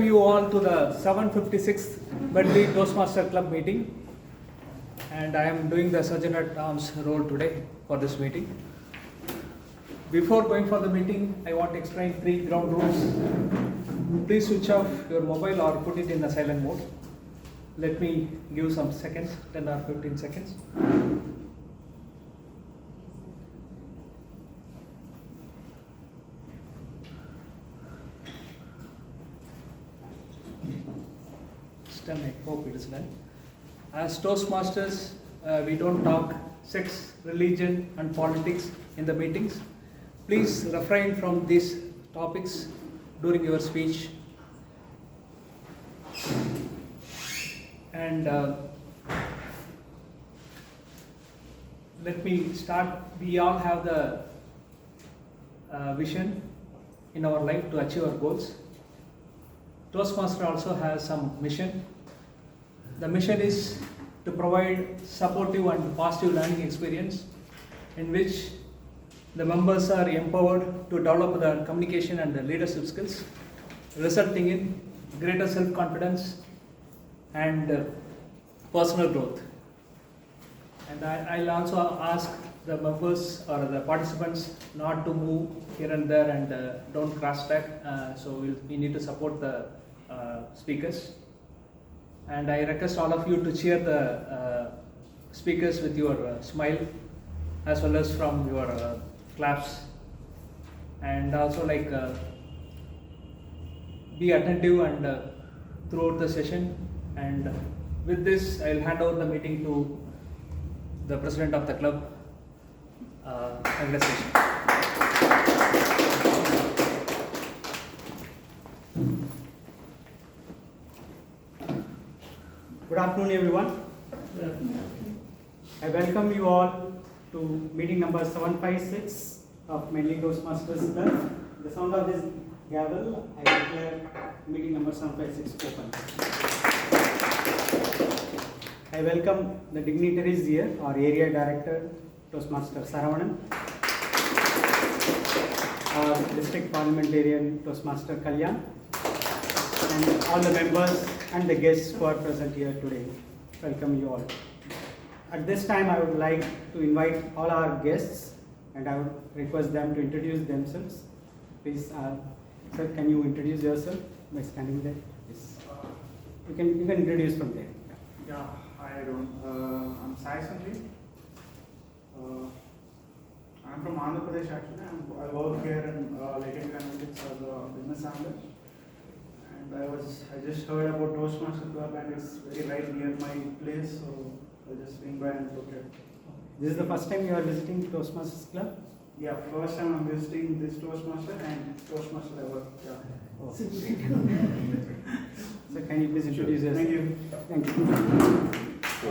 You all to the 756th Medley Toastmaster Club meeting, and I am doing the Sergeant at Arms role today for this meeting. Before going for the meeting, I want to explain 3 ground rules. Please switch off your mobile or put it in a silent mode. Let me give some seconds, 10 or 15 seconds. I hope it is done. As Toastmasters, we don't talk sex, religion and politics in the meetings. Please refrain from these topics during your speech. And let me start. We all have the vision in our life to achieve our goals. Toastmaster also has some mission. The mission is to provide supportive and positive learning experience in which the members are empowered to develop their communication and their leadership skills, resulting in greater self-confidence and personal growth. And I'll also ask the members or the participants not to move here and there and don't cross track. So we need to support the speakers. And I request all of you to cheer the speakers with your smile as well as from your claps, and also be attentive and throughout the session. And with this, I'll hand over the meeting to the president of the club. Congratulations. Good afternoon, everyone. I welcome you all to meeting number 756 of Medley Toastmasters Club. The sound of this gavel, I declare meeting number 756 open. I welcome the dignitaries here, our area director, Toastmaster Saravanan, our district parliamentarian, Toastmaster Kalyan, and all the members and the guests who are present here today. Welcome you all. At this time, I would like to invite all our guests, and I would request them to introduce themselves. Please, sir, can you introduce yourself by standing there? Yes. You can introduce from there. Yeah, hi everyone. I'm Sundararaman. I'm from Andhra Pradesh actually. I work here in latent analytics as a business analyst. And I just heard about Toastmaster Club and it's very right near my place, so I just swing by and look at. This is the first time you are visiting Toastmasters Club? Yeah, first time I'm visiting this Toastmaster and Toastmaster ever. Yeah. Oh. So can you please introduce yourself? Thank you. Thank you. So,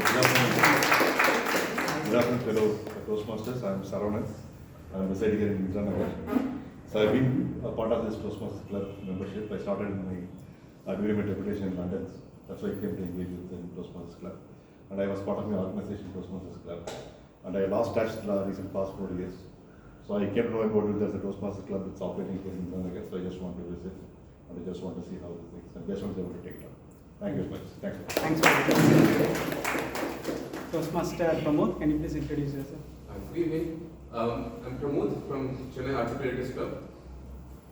good afternoon, fellow Toastmasters. I'm Saravanan. I'm residing here in Vijayarajan. So I've been a part of this Toastmasters Club membership. I started during my deputation in London. That's why I came to engage with the Toastmasters Club. And I was part of my organization, Toastmasters Club. And I lost touch the recent past 4 years. So I came to know about it. There's a Toastmasters Club that's operating here in London. So I just want to visit. And I just want to see how this things. And based on able to take it up. Thank you very much. Thanks. Thanks for the Toastmaster Pramod, can you please introduce yourself? Good evening. I'm Pramod from Chennai Articulators Club.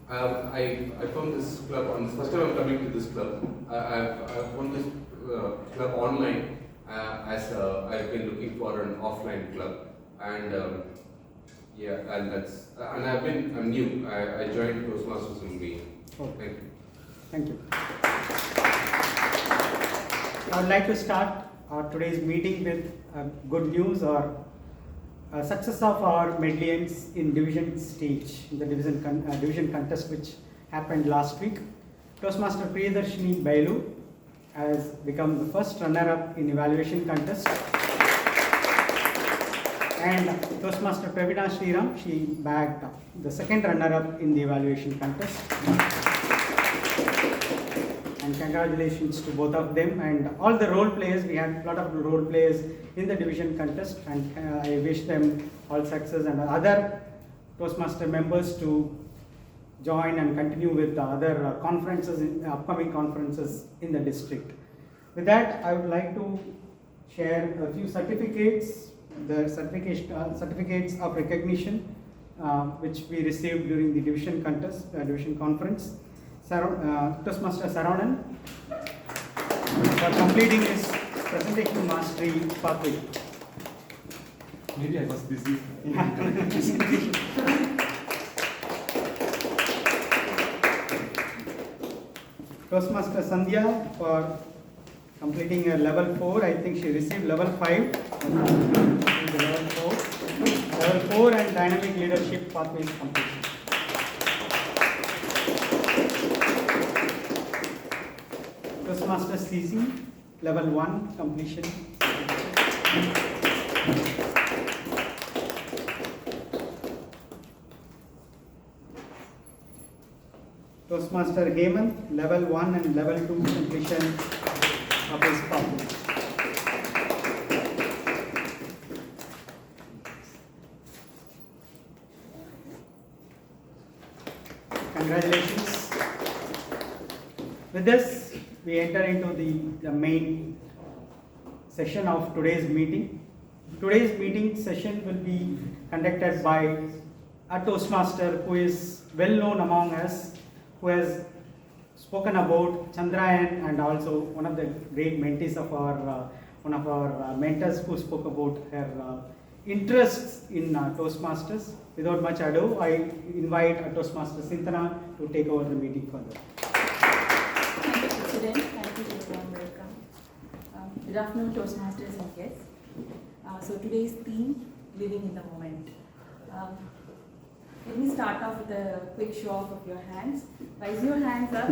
I found this club on this first time I'm coming to this club. I found this club online as I've been looking for an offline club, and I'm new. I joined Toastmasters in May. Oh. Thank you. Thank you. I would like to start today's meeting with good news or success of our Medlians in division stage, in the division contest which happened last week. Toastmaster Priyadarshini Bailu has become the first runner-up in evaluation contest. And Toastmaster Pravina Sriram, she bagged the second runner-up in the evaluation contest. And congratulations to both of them and all the role players. We had a lot of role players in the division contest, and I wish them all success, and other Toastmaster members to join and continue with the other conferences, upcoming conferences in the district. With that, I would like to share a few certificates, the certificates of recognition which we received during the division contest, division conference. Toastmaster Saranan for completing his presentation mastery pathway. Maybe I was busy. Toastmaster Sandhya for completing her level 4. I think she received level 5. Level 4 and dynamic leadership pathways completion. Toastmaster Cisy, level 1 completion. Toastmaster Hemant, level 1 and level 2 completion of his pathway. Congratulations. With this, we enter into the main session of today's meeting. Today's meeting session will be conducted by a Toastmaster who is well known among us, who has spoken about Chandrayaan, and also one of the great mentees of our, one of our mentors who spoke about her interests in Toastmasters. Without much ado, I invite Toastmaster Sintana to take over the meeting further. Thank you, President. Thank you for the warm welcome. Good afternoon, Toastmasters and guests. So today's theme, living in the moment. Let me start off with a quick show off of your hands. Raise your hands up.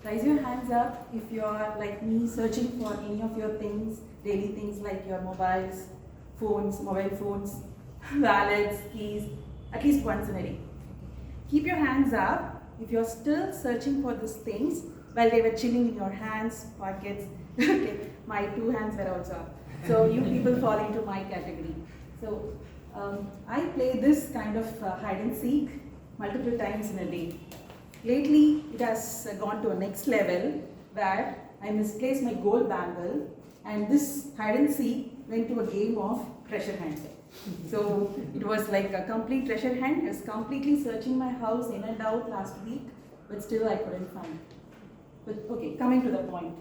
Raise your hands up if you are like me, searching for any of your things, daily things like your mobiles, phones, mobile phones, wallets, keys, at least once in a day. Keep your hands up if you're still searching for these things while they were chilling in your hands, pockets. Okay, my 2 hands were also up. So you people fall into my category. So I play this kind of hide and seek multiple times in a day. Lately, it has gone to a next level where I misplaced my gold bangle, and this hide and seek went to a game of treasure hunt. So it was like a complete treasure hunt. I was completely searching my house in and out last week, but still I couldn't find. But okay, coming to the point.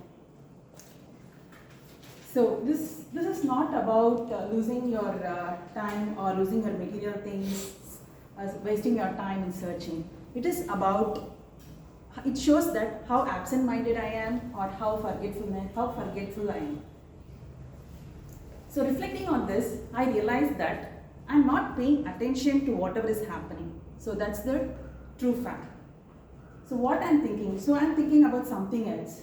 So this is not about losing your time or losing your material things, wasting your time in searching. It is about, it shows that how absent-minded I am or how forgetful I am. So reflecting on this, I realized that I'm not paying attention to whatever is happening. So that's the true fact. So what I'm thinking, so I'm thinking about something else.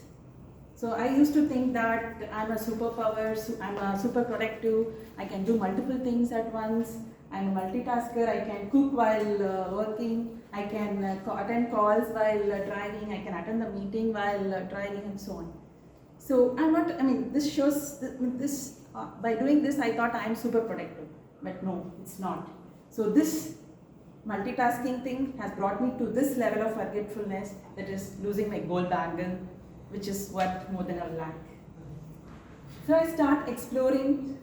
So I used to think that I'm a superpower, I'm a super productive, I can do multiple things at once, I'm a multitasker, I can cook while working, I can attend calls while driving, I can attend the meeting while driving, and so on. So I'm not, this shows, by doing this I thought I'm super productive, but no, it's not. So this multitasking thing has brought me to this level of forgetfulness, that is losing my gold bangle, which is worth more than a lakh. So I start exploring,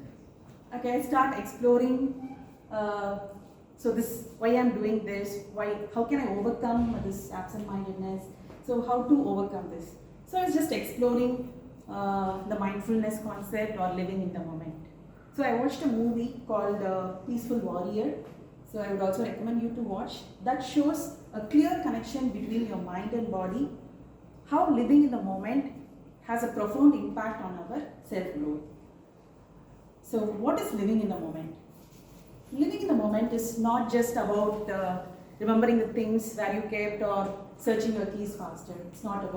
so this, why I'm doing this, how can I overcome this absent-mindedness, so how to overcome this. So I was just exploring the mindfulness concept or living in the moment. So I watched a movie called Peaceful Warrior, so I would also recommend you to watch. That shows a clear connection between your mind and body, how living in the moment has a profound impact on our self-growth. So what is living in the moment? Living in the moment is not just about remembering the things where you kept or searching your keys faster. It's not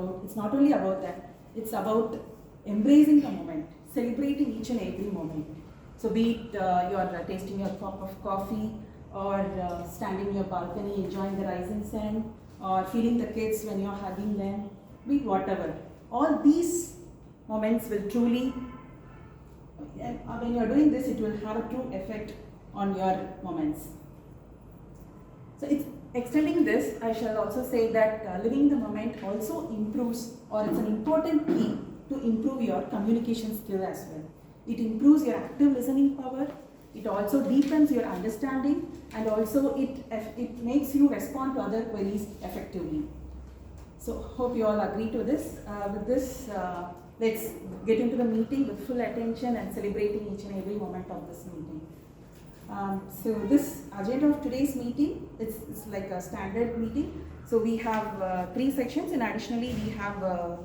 only about that. It's about embracing the moment, celebrating each and every moment. So be it you're tasting your cup of coffee, or standing in your balcony enjoying the rising sun, or feeding the kids when you're hugging them, be it whatever. All these moments will truly, when you're doing this, it will have a true effect on your moments. So Extending this, I shall also say that living the moment also improves, or it's an important key to improve your communication skill as well. It improves your active listening power, it also deepens your understanding, and also it makes you respond to other queries effectively. So hope you all agree to this. With this, let's get into the meeting with full attention and celebrating each and every moment of this meeting. So this agenda of today's meeting, it's like a standard meeting. So we have 3 sections, and additionally we have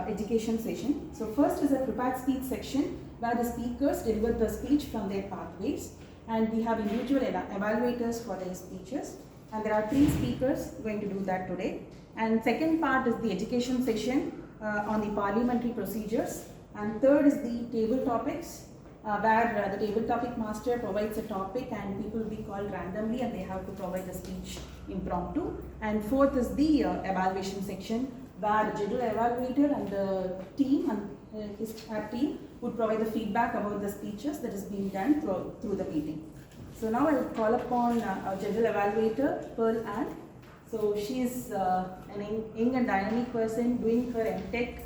education session. So first is a prepared speech section where the speakers deliver the speech from their pathways, and we have individual evaluators for their speeches, and there are 3 speakers going to do that today. And second part is the education session on the parliamentary procedures, and third is the table topics where the table topic master provides a topic and people will be called randomly and they have to provide the speech impromptu. And fourth is the evaluation section where the general evaluator and the team and his team would provide the feedback about the speeches that is being done through the meeting. So now I would call upon our general evaluator, Pearl Ann. So she is an young and dynamic person doing her MTech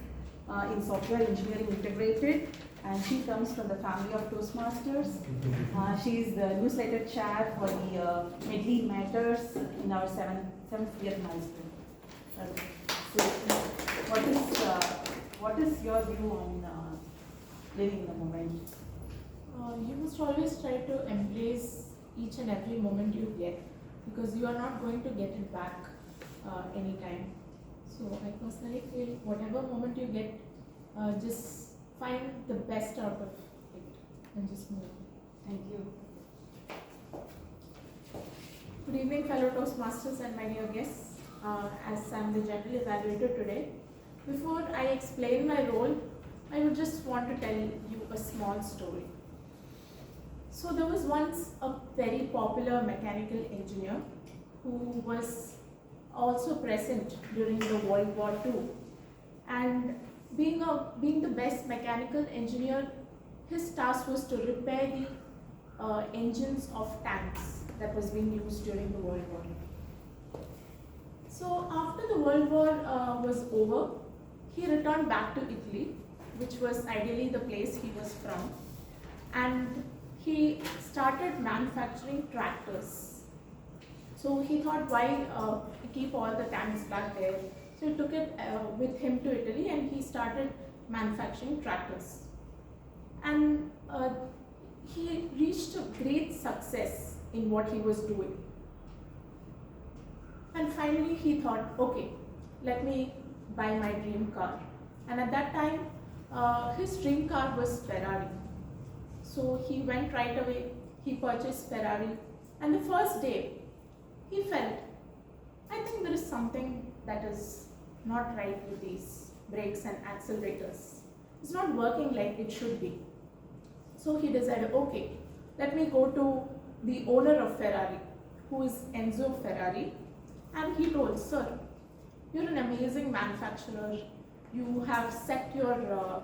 in software engineering integrated, and she comes from the family of Toastmasters. She is the newsletter chair for the Medley Matters in our seventh year milestone. So what is your view on living in the moment? You must always try to embrace each and every moment you get, because you are not going to get it back anytime. So I personally feel whatever moment you get, just find the best out of it and just move. Thank you. Good evening, fellow Toastmasters and my dear guests. As I'm the general evaluator today, before I explain my role, I would just want to tell you a small story. So there was once a very popular mechanical engineer who was also present during the World War II, and being the best mechanical engineer, his task was to repair the engines of tanks that was being used during the World War. So after the World War was over, he returned back to Italy, which was ideally the place he was from, and he started manufacturing tractors. So he thought, why keep all the tanks back there? So he took it with him to Italy and he started manufacturing tractors. And he reached a great success in what he was doing. And finally he thought, okay, let me buy my dream car. And at that time, his dream car was Ferrari. So he went right away, he purchased Ferrari, and the first day he felt, I think there is something that is not right with these brakes and accelerators. It's not working like it should be. So he decided, okay, let me go to the owner of Ferrari, who is Enzo Ferrari, and he told, sir, you're an amazing manufacturer, you have set your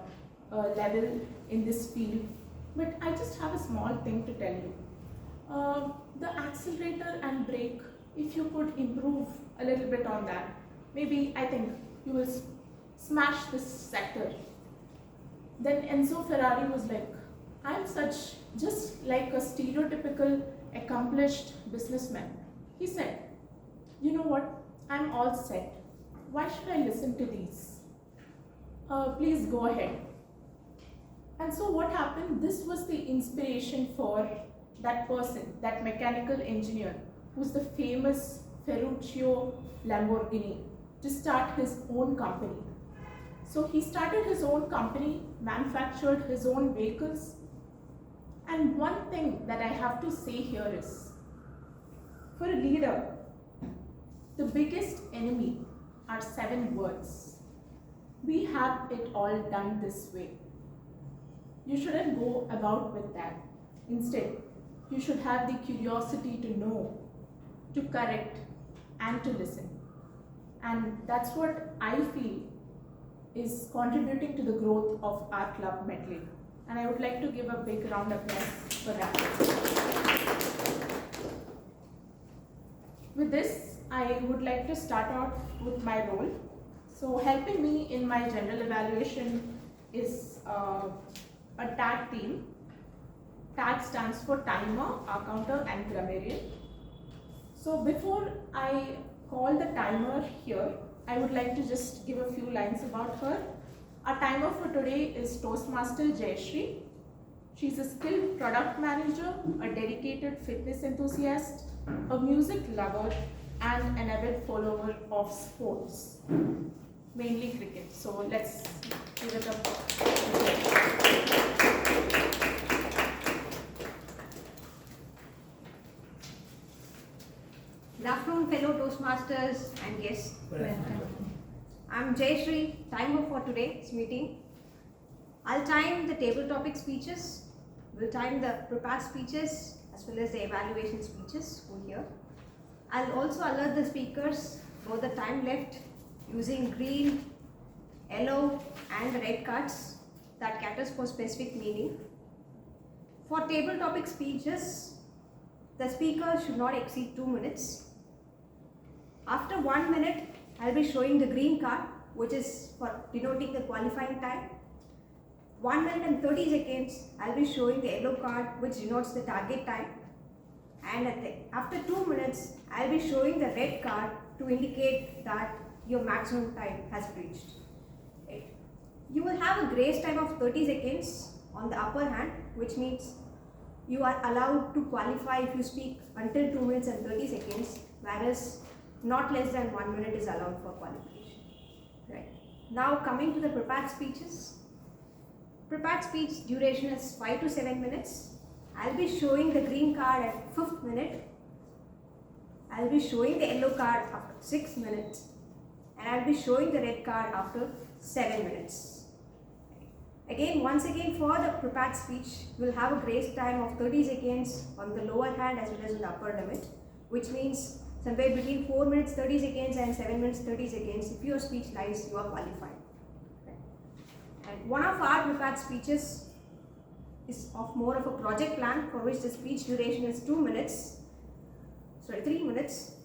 level in this field, but I just have a small thing to tell you. The accelerator and brake, if you could improve a little bit on that, maybe I think you will smash this sector. Then Enzo Ferrari was like, I'm just like a stereotypical accomplished businessman. He said, you know what, I'm all set. Why should I listen to these? Please go ahead. And so what happened, this was the inspiration for that person, that mechanical engineer, who's the famous Ferruccio Lamborghini, to start his own company. So he started his own company, manufactured his own vehicles. And one thing that I have to say here is, for a leader, the biggest enemy are 7 words. We have it all done this way. You shouldn't go about with that. Instead, you should have the curiosity to know, to correct, and to listen. And that's what I feel is contributing to the growth of our club Medley. And I would like to give a big round of applause for that. With this, I would like to start out with my role. So helping me in my general evaluation is a TAG team. TAG stands for Timer, Accounter and Grammarian. So before I call the timer here, I would like to just give a few lines about her. Our timer for today is Toastmaster Jai Sree. She's a skilled product manager, a dedicated fitness enthusiast, a music lover, and an avid follower of sports, mainly cricket. So let's give it up. Good afternoon, fellow Toastmasters and guests. I'm Jai Sree, timer for today's meeting. I'll time the table topic speeches, we'll time the prepared speeches as well as the evaluation speeches over here. I'll also alert the speakers about the time left using green, yellow and the red cards that caters for specific meaning. For table topic speeches, the speaker should not exceed 2 minutes. After 1 minute, I'll be showing the green card, which is for denoting the qualifying time. 1 minute and 30 seconds, I'll be showing the yellow card, which denotes the target time. And after 2 minutes, I'll be showing the red card to indicate that your maximum time has reached. Right. You will have a grace time of 30 seconds on the upper hand, which means you are allowed to qualify if you speak until 2 minutes and 30 seconds, whereas not less than 1 minute is allowed for qualification. Right. Now coming to the prepared speeches. Prepared speech duration is 5 to 7 minutes. I'll be showing the green card at 5th minute. I'll be showing the yellow card after 6 minutes. And I'll be showing the red card after 7 minutes. Once again for the prepared speech, we'll have a grace time of 30 seconds on the lower hand as well as on the upper limit, which means somewhere between 4 minutes 30 seconds and 7 minutes 30 seconds. If your speech lies, you are qualified. And one of our prepared speeches is of more of a project plan for which the speech duration is 3 minutes.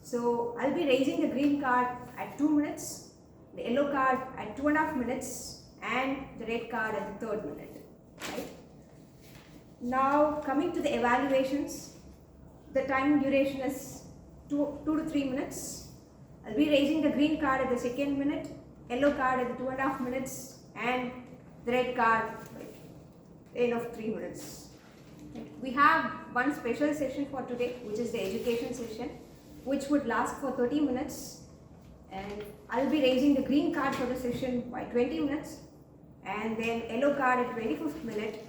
So I'll be raising the green card at 2 minutes, the yellow card at 2.5 minutes, and the red card at the 3rd minute. Right? Now coming to the evaluations, the time duration is 2 to 3 minutes. I'll be raising the green card at the 2nd minute, yellow card at the 2.5 minutes, and the red card at the end of 3 minutes. We have one special session for today, which is the education session, which would last for 30 minutes. And I'll be raising the green card for the session by 20 minutes, and then yellow card at 25th minute,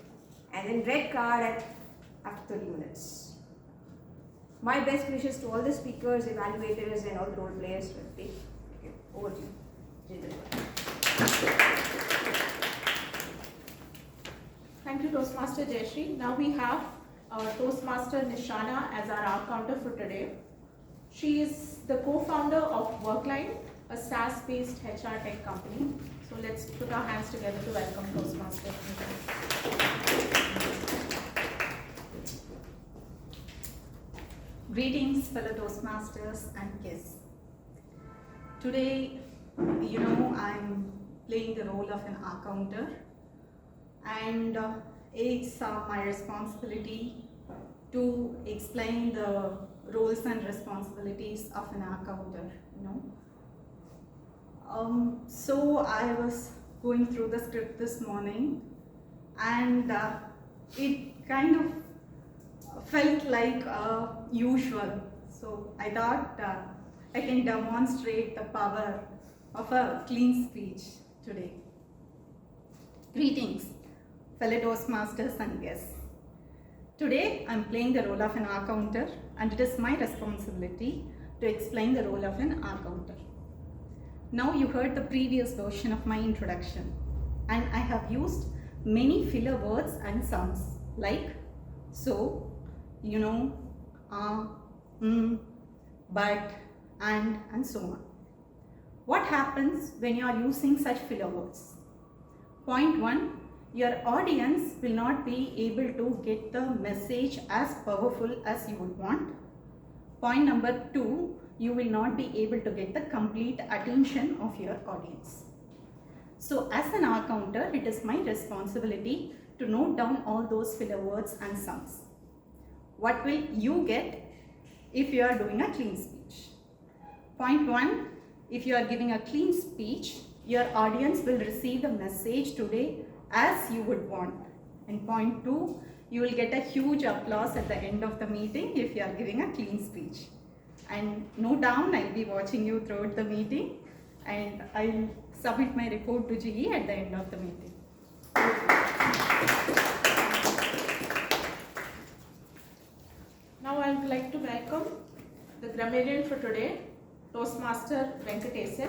and then red card at after 30 minutes. My best wishes to all the speakers, evaluators, and all the role players will be. Okay, over to you. Thank you, Toastmaster Jai Sree. Now we have Toastmaster Nishana as our counter for today. She is the co-founder of Workline, a SaaS-based HR tech company. So let's put our hands together to welcome Toastmaster. Greetings, fellow Toastmasters and guests. Today, I'm playing the role of an accounter, and it's my responsibility to explain the roles and responsibilities of an accounter. So I was going through the script this morning, and it kind of felt like usual. So I thought I can demonstrate the power of a clean speech today. Greetings, fellow Toastmasters and guests. Today I'm playing the role of an accounter, and it is my responsibility to explain the role of an accounter. Now you heard the previous version of my introduction, and I have used many filler words and sounds like so, but, and so on. What happens when you are using such filler words? Point 1, your audience will not be able to get the message as powerful as you would want. Point number 2, you will not be able to get the complete attention of your audience. So as an accounter, it is my responsibility to note down all those filler words and sums. What will you get if you are doing a clean speech? Point 1, if you are giving a clean speech, your audience will receive the message today as you would want. And point 2, you will get a huge applause at the end of the meeting if you are giving a clean speech. And no doubt I'll be watching you throughout the meeting, and I'll submit my report to GE at the end of the meeting. Now I would like to welcome the grammarian for today, Toastmaster Venkatesan.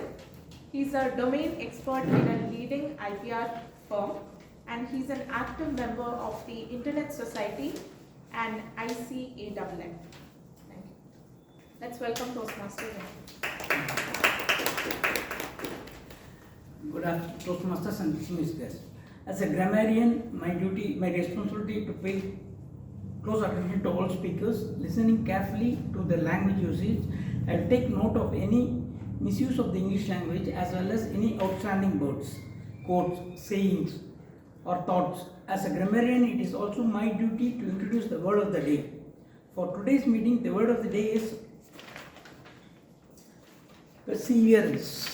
He's a domain expert in a leading IPR firm, and he's an active member of the Internet Society and ICAMM. Thank you. Let's welcome Toastmaster. Good afternoon, Toastmasters and distinguished guests. As a grammarian, my responsibility to pay close attention to all speakers, listening carefully to the language usage, and take note of any misuse of the English language as well as any outstanding words, quotes, sayings, or thoughts. As a grammarian, it is also my duty to introduce the word of the day. For today's meeting, the word of the day is perseverance.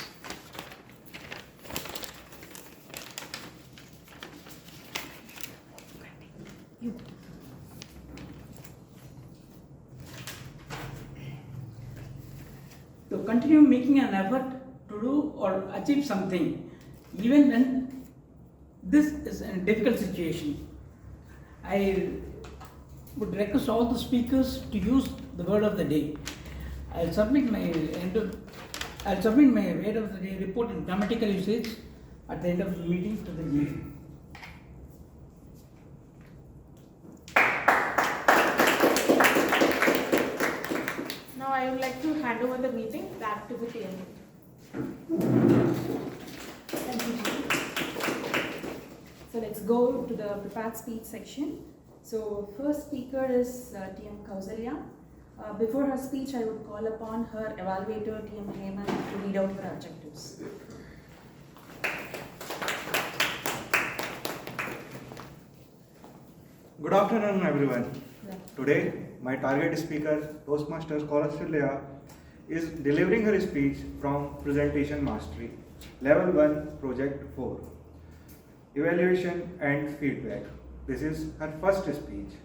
To continue making an effort to do or achieve something, even when this is a difficult situation. I would request all the speakers to use the word of the day. I'll submit my word of the day report in grammatical usage at the end of the meeting to the GE. Now I would like to hand over the meeting back to the TM. Thank you, Jay. So let's go to the prepared speech section. So first speaker is TM Kausalya. Before her speech, I would call upon her evaluator, TM Hemant, to read out her objectives. Good afternoon, everyone. Today, my target speaker, Toastmaster Kausalya, is delivering her speech from Presentation Mastery, Level 1, Project 4, Evaluation and Feedback. This is her first speech.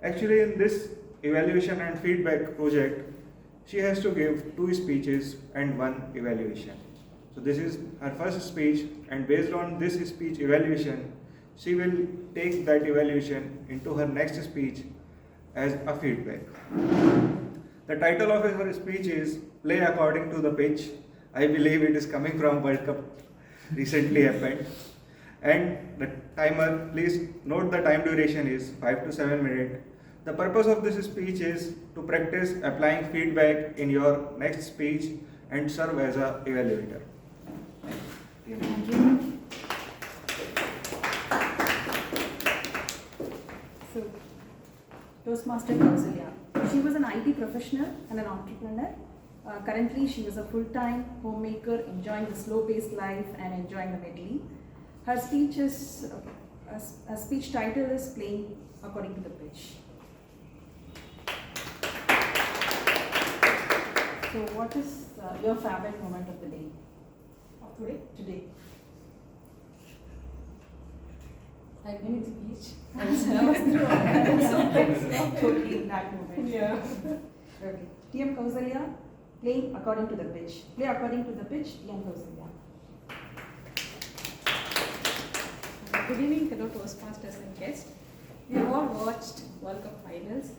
Actually, in this evaluation and feedback project, she has to give 2 speeches and 1 evaluation. So this is her first speech, and based on this speech evaluation, she will take that evaluation into her next speech as a feedback. The title of her speech is Play According to the Pitch. I believe it is coming from World Cup recently happened. And the timer, please note the time duration is 5 to 7 minutes. The purpose of this speech is to practice applying feedback in your next speech and serve as an evaluator. Thank you. So, Toastmaster Kausalya. She was an IT professional and an entrepreneur. Currently, she is a full-time homemaker, enjoying the slow-paced life and enjoying the Medley. Her speech is, her speech title is Playing According to the Pitch. So, what is your favorite moment of the day? Of today? Today. I've been in the beach. Totally in that moment. Yeah. Okay. TM Kausalya, playing according to the pitch. Play according to the pitch, TM Kausalya. Good evening, fellow Toastmasters and guests. We have all watched World Cup finals.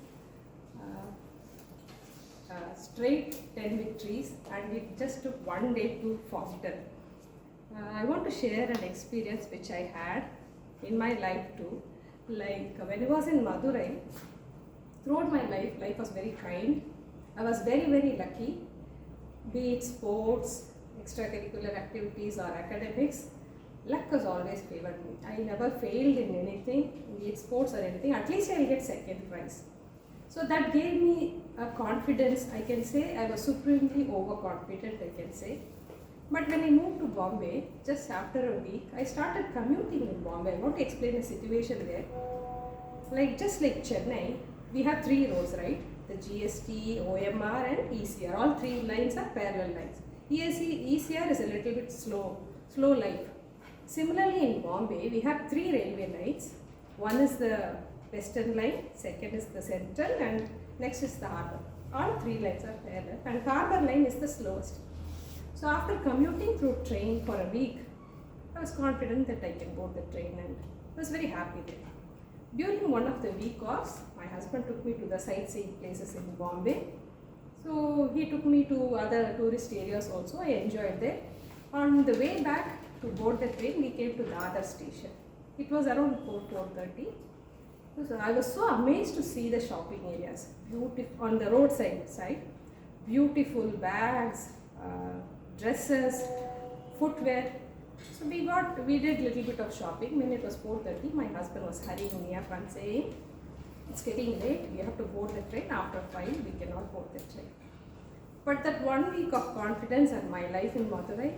Straight 10 victories, and it just took one day to form them. I want to share an experience which I had in my life too. Like when I was in Madurai, throughout my life was very kind. I was very, very lucky, be it sports, extracurricular activities or academics. Luck has always favored me. I never failed in anything, be it sports or anything. At least I will get second prize. So that gave me a confidence, I can say. I was supremely overconfident, I can say. But when I moved to Bombay, just after a week, I started commuting in Bombay. I want to explain the situation there. Just like Chennai, we have 3 roads, right? The GST, OMR and ECR. All 3 lines are parallel lines. ECR is a little bit slow life. Similarly in Bombay, we have 3 railway lines. One is the Western line, second is the Central, and next is the Harbour. All 3 lines are parallel, and Harbour line is the slowest. So after commuting through train for a week, I was confident that I can board the train, and I was very happy there. During one of the week offs, my husband took me to the sightseeing places in Bombay. So he took me to other tourist areas also. I enjoyed there. On the way back to board the train, we came to the other station. It was around 4:30. So I was so amazed to see the shopping areas. Beautiful on the roadside, beautiful bags, dresses, footwear. So we did little bit of shopping. When it was 4:30, my husband was hurrying me up and saying, "It's getting late. We have to board the train. After 5, we cannot board the train." But that 1 week of confidence and my life in Madurai,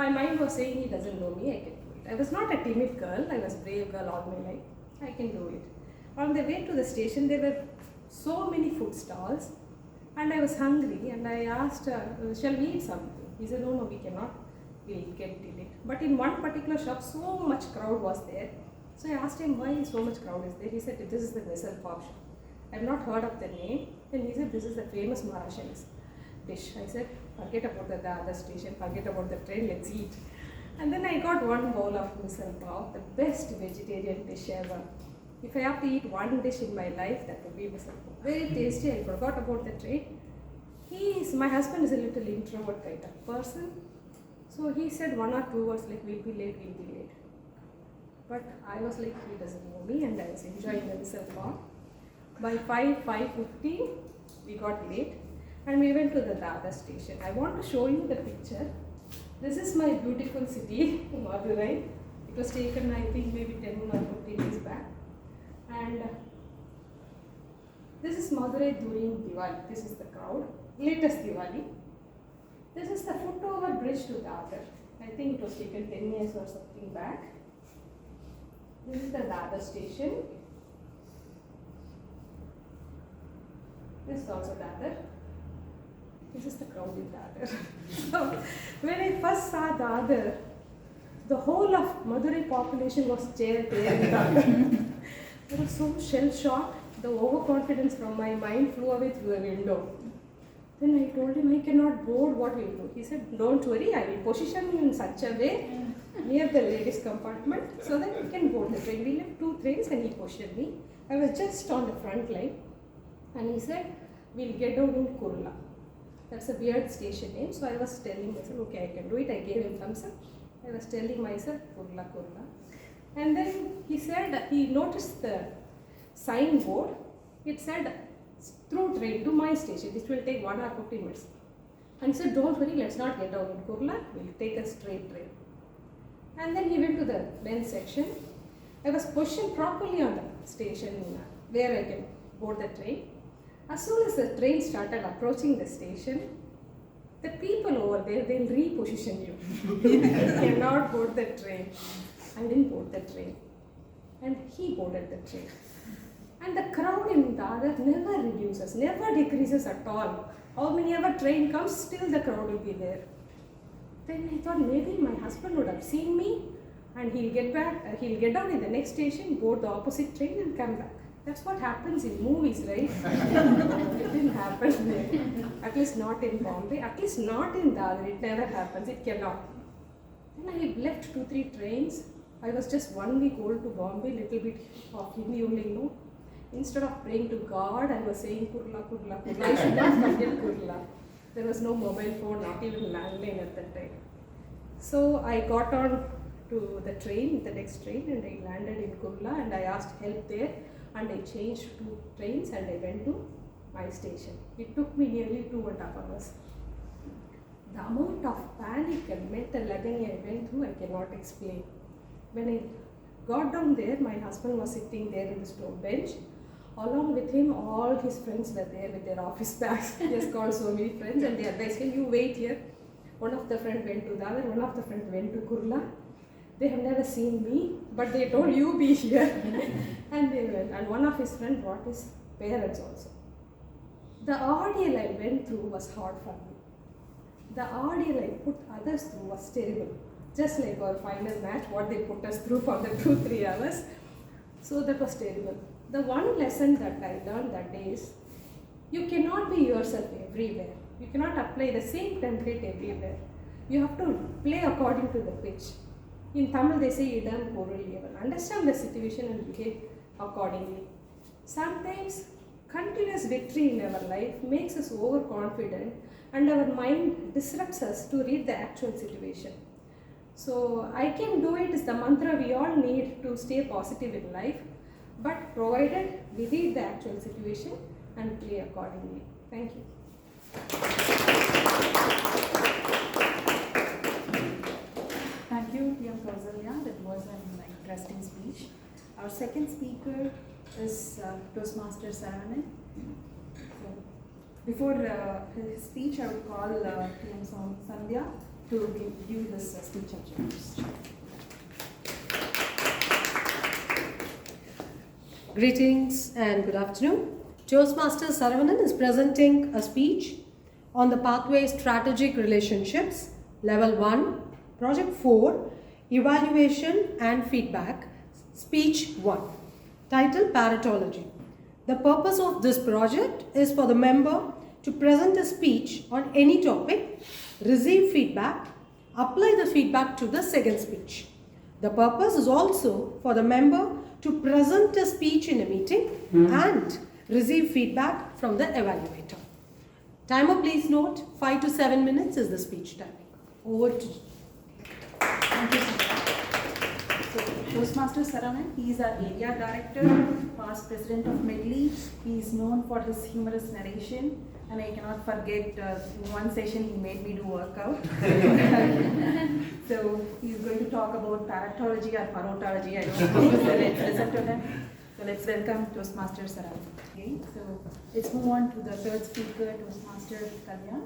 my mind was saying, "He doesn't know me. I can do it." I was not a timid girl. I was a brave girl all my life. I can do it. On the way to the station, there were so many food stalls, and I was hungry. And I asked, "Shall we eat something?" He said, "No, we cannot. We'll get delayed." But in one particular shop, so much crowd was there. So I asked him why so much crowd is there. He said, "This is the misal pav shop." I have not heard of the name. Then he said, "This is the famous Maharashtrian dish." I said, "Forget about the other station, forget about the train, let's eat." And then I got one bowl of misal pav, the best vegetarian dish ever. If I have to eat one dish in my life, that would be misal pav. Very tasty. I forgot about the train. My husband is a little introvert kind of person. So he said 1 or 2 words like, "We'll be late. But I was like, he doesn't know me, and I was enjoying the misal pav. By 5:15, we got late, and we went to the Dada station. I want to show you the picture. This is my beautiful city, Madurai. It was taken, I think, maybe 10 or 15 days back. And this is Madurai during Diwali. This is the crowd. Latest Diwali. This is the foot-over bridge to Dadar. I think it was taken 10 years or something back. This is the Dadar station. This is also Dadar. This is the crowd in Dadar. So, when I first saw Dadar, the whole of Madurai population was there in Dadar. I was so shell-shocked. The overconfidence from my mind flew away through the window. Then I told him, "I cannot board, what will you do?" He said, "Don't worry, I will position you in such a way near the ladies' compartment so that you can board the train." We left 2 trains and he positioned me. I was just on the front line, and he said, "We'll get down in Kurla." That's a weird station name. So I was telling myself, "Okay, I can do it." I gave him thumbs up. I was telling myself, Kurla. And then he said, he noticed the signboard. It said, "Through train to my station. This will take 1 or 15 minutes." And he said, "Don't worry, let's not get down in Kurla. We'll take a straight train." And then he went to the men's section. I was positioned properly on the station where I can board the train. As soon as the train started approaching the station, the people over there, they'll reposition you. You cannot board the train. I didn't board the train. And he boarded the train. And the crowd in Dadar never reduces, never decreases at all. How many ever train comes, still the crowd will be there. Then I thought maybe my husband would have seen me and he'll get down in the next station, board the opposite train and come back. That's what happens in movies, right? It didn't happen there. At least not in Bombay, at least not in Dadar. It never happens, it cannot. Then I left 2-3 trains. I was just 1 week old to Bombay, little bit of Hindi only, Instead of praying to God, I was saying Kurla. I should not forget Kurla. There was no mobile phone, not even landline at that time. So I got on to the train, the next train, and I landed in Kurla, and I asked help there, and I changed 2 trains and I went to my station. It took me nearly 2.5 hours. The amount of panic and mental agony I went through, I cannot explain. When I got down there, my husband was sitting there in the stone bench. Along with him, all his friends were there with their office bags. He has called so many friends and they advised him, you wait here. One of the friends went to Dadar, one of the friends went to Kurla. They have never seen me, but they told you be here. And they went. And one of his friends brought his parents also. The ordeal I went through was hard for me. The ordeal I put others through was terrible. Just like our final match, what they put us through for the 2-3 hours. So that was terrible. The one lesson that I learned that day is, you cannot be yourself everywhere. You cannot apply the same template everywhere. You have to play according to the pitch. In Tamil they say, idam porul evan. Understand the situation and behave accordingly. Sometimes continuous victory in our life makes us overconfident and our mind disrupts us to read the actual situation. So I can do it is the mantra we all need to stay positive in life, but provided we read the actual situation and play accordingly. Thank you. Thank you, TM Kausalya. That was an interesting speech. Our second speaker is Toastmaster Saravanan. So, before his speech, I would call TM Sandhya to give you this speech objectives. Greetings and good afternoon. Toastmaster Saravanan is presenting a speech on the pathway strategic relationships, level 1, project 4, evaluation and feedback, speech 1, title Paratology. The purpose of this project is for the member to present a speech on any topic, receive feedback, apply the feedback to the second speech. The purpose is also for the member to present a speech in a meeting and receive feedback from the evaluator. Timer, please note, 5 to 7 minutes is the speech timing. Over to you. Thank you, Sandhya. So, Toastmaster Saravanan, he is our area director, past president of Medley. He is known for his humorous narration, and I cannot forget in one session he made me do workout. So he is going to talk about paratology or parotology. I don't know. So let's listen to him. So let's welcome Toastmaster Saravanan. Okay. So let's move on to the third speaker, Toastmaster Kalyan.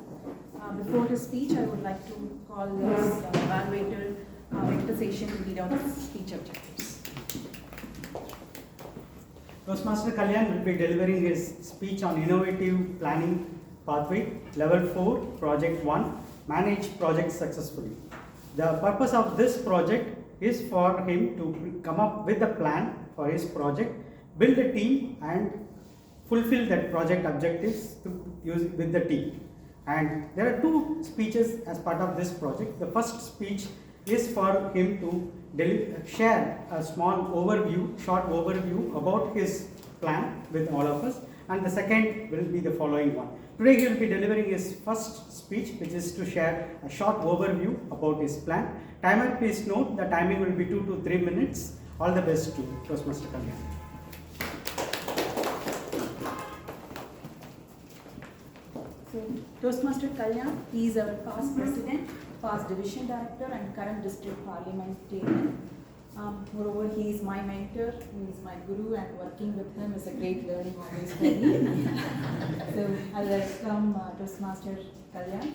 Before his speech, I would like to call this evaluator Venkateshan to read out his speech objectives. Toastmaster Kalyan will be delivering his speech on innovative planning pathway, level 4, project 1, manage projects successfully. The purpose of this project is for him to come up with a plan for his project, build a team and fulfill that project objectives to use with the team. And there are 2 speeches as part of this project. The first speech is for him to share a small overview, short overview about his plan with all of us, and the second will be the following one. Today he will be delivering his first speech, which is to share a short overview about his plan. Timer, please note the timing will be 2 to 3 minutes. All the best to Toastmaster Kalyan. So, Toastmaster Kalyan, he is our past president, past division director and current district parliamentarian. Moreover, he is my mentor, he is my guru, and working with him is a great learning always for me. So, I welcome Toastmaster Kalyan.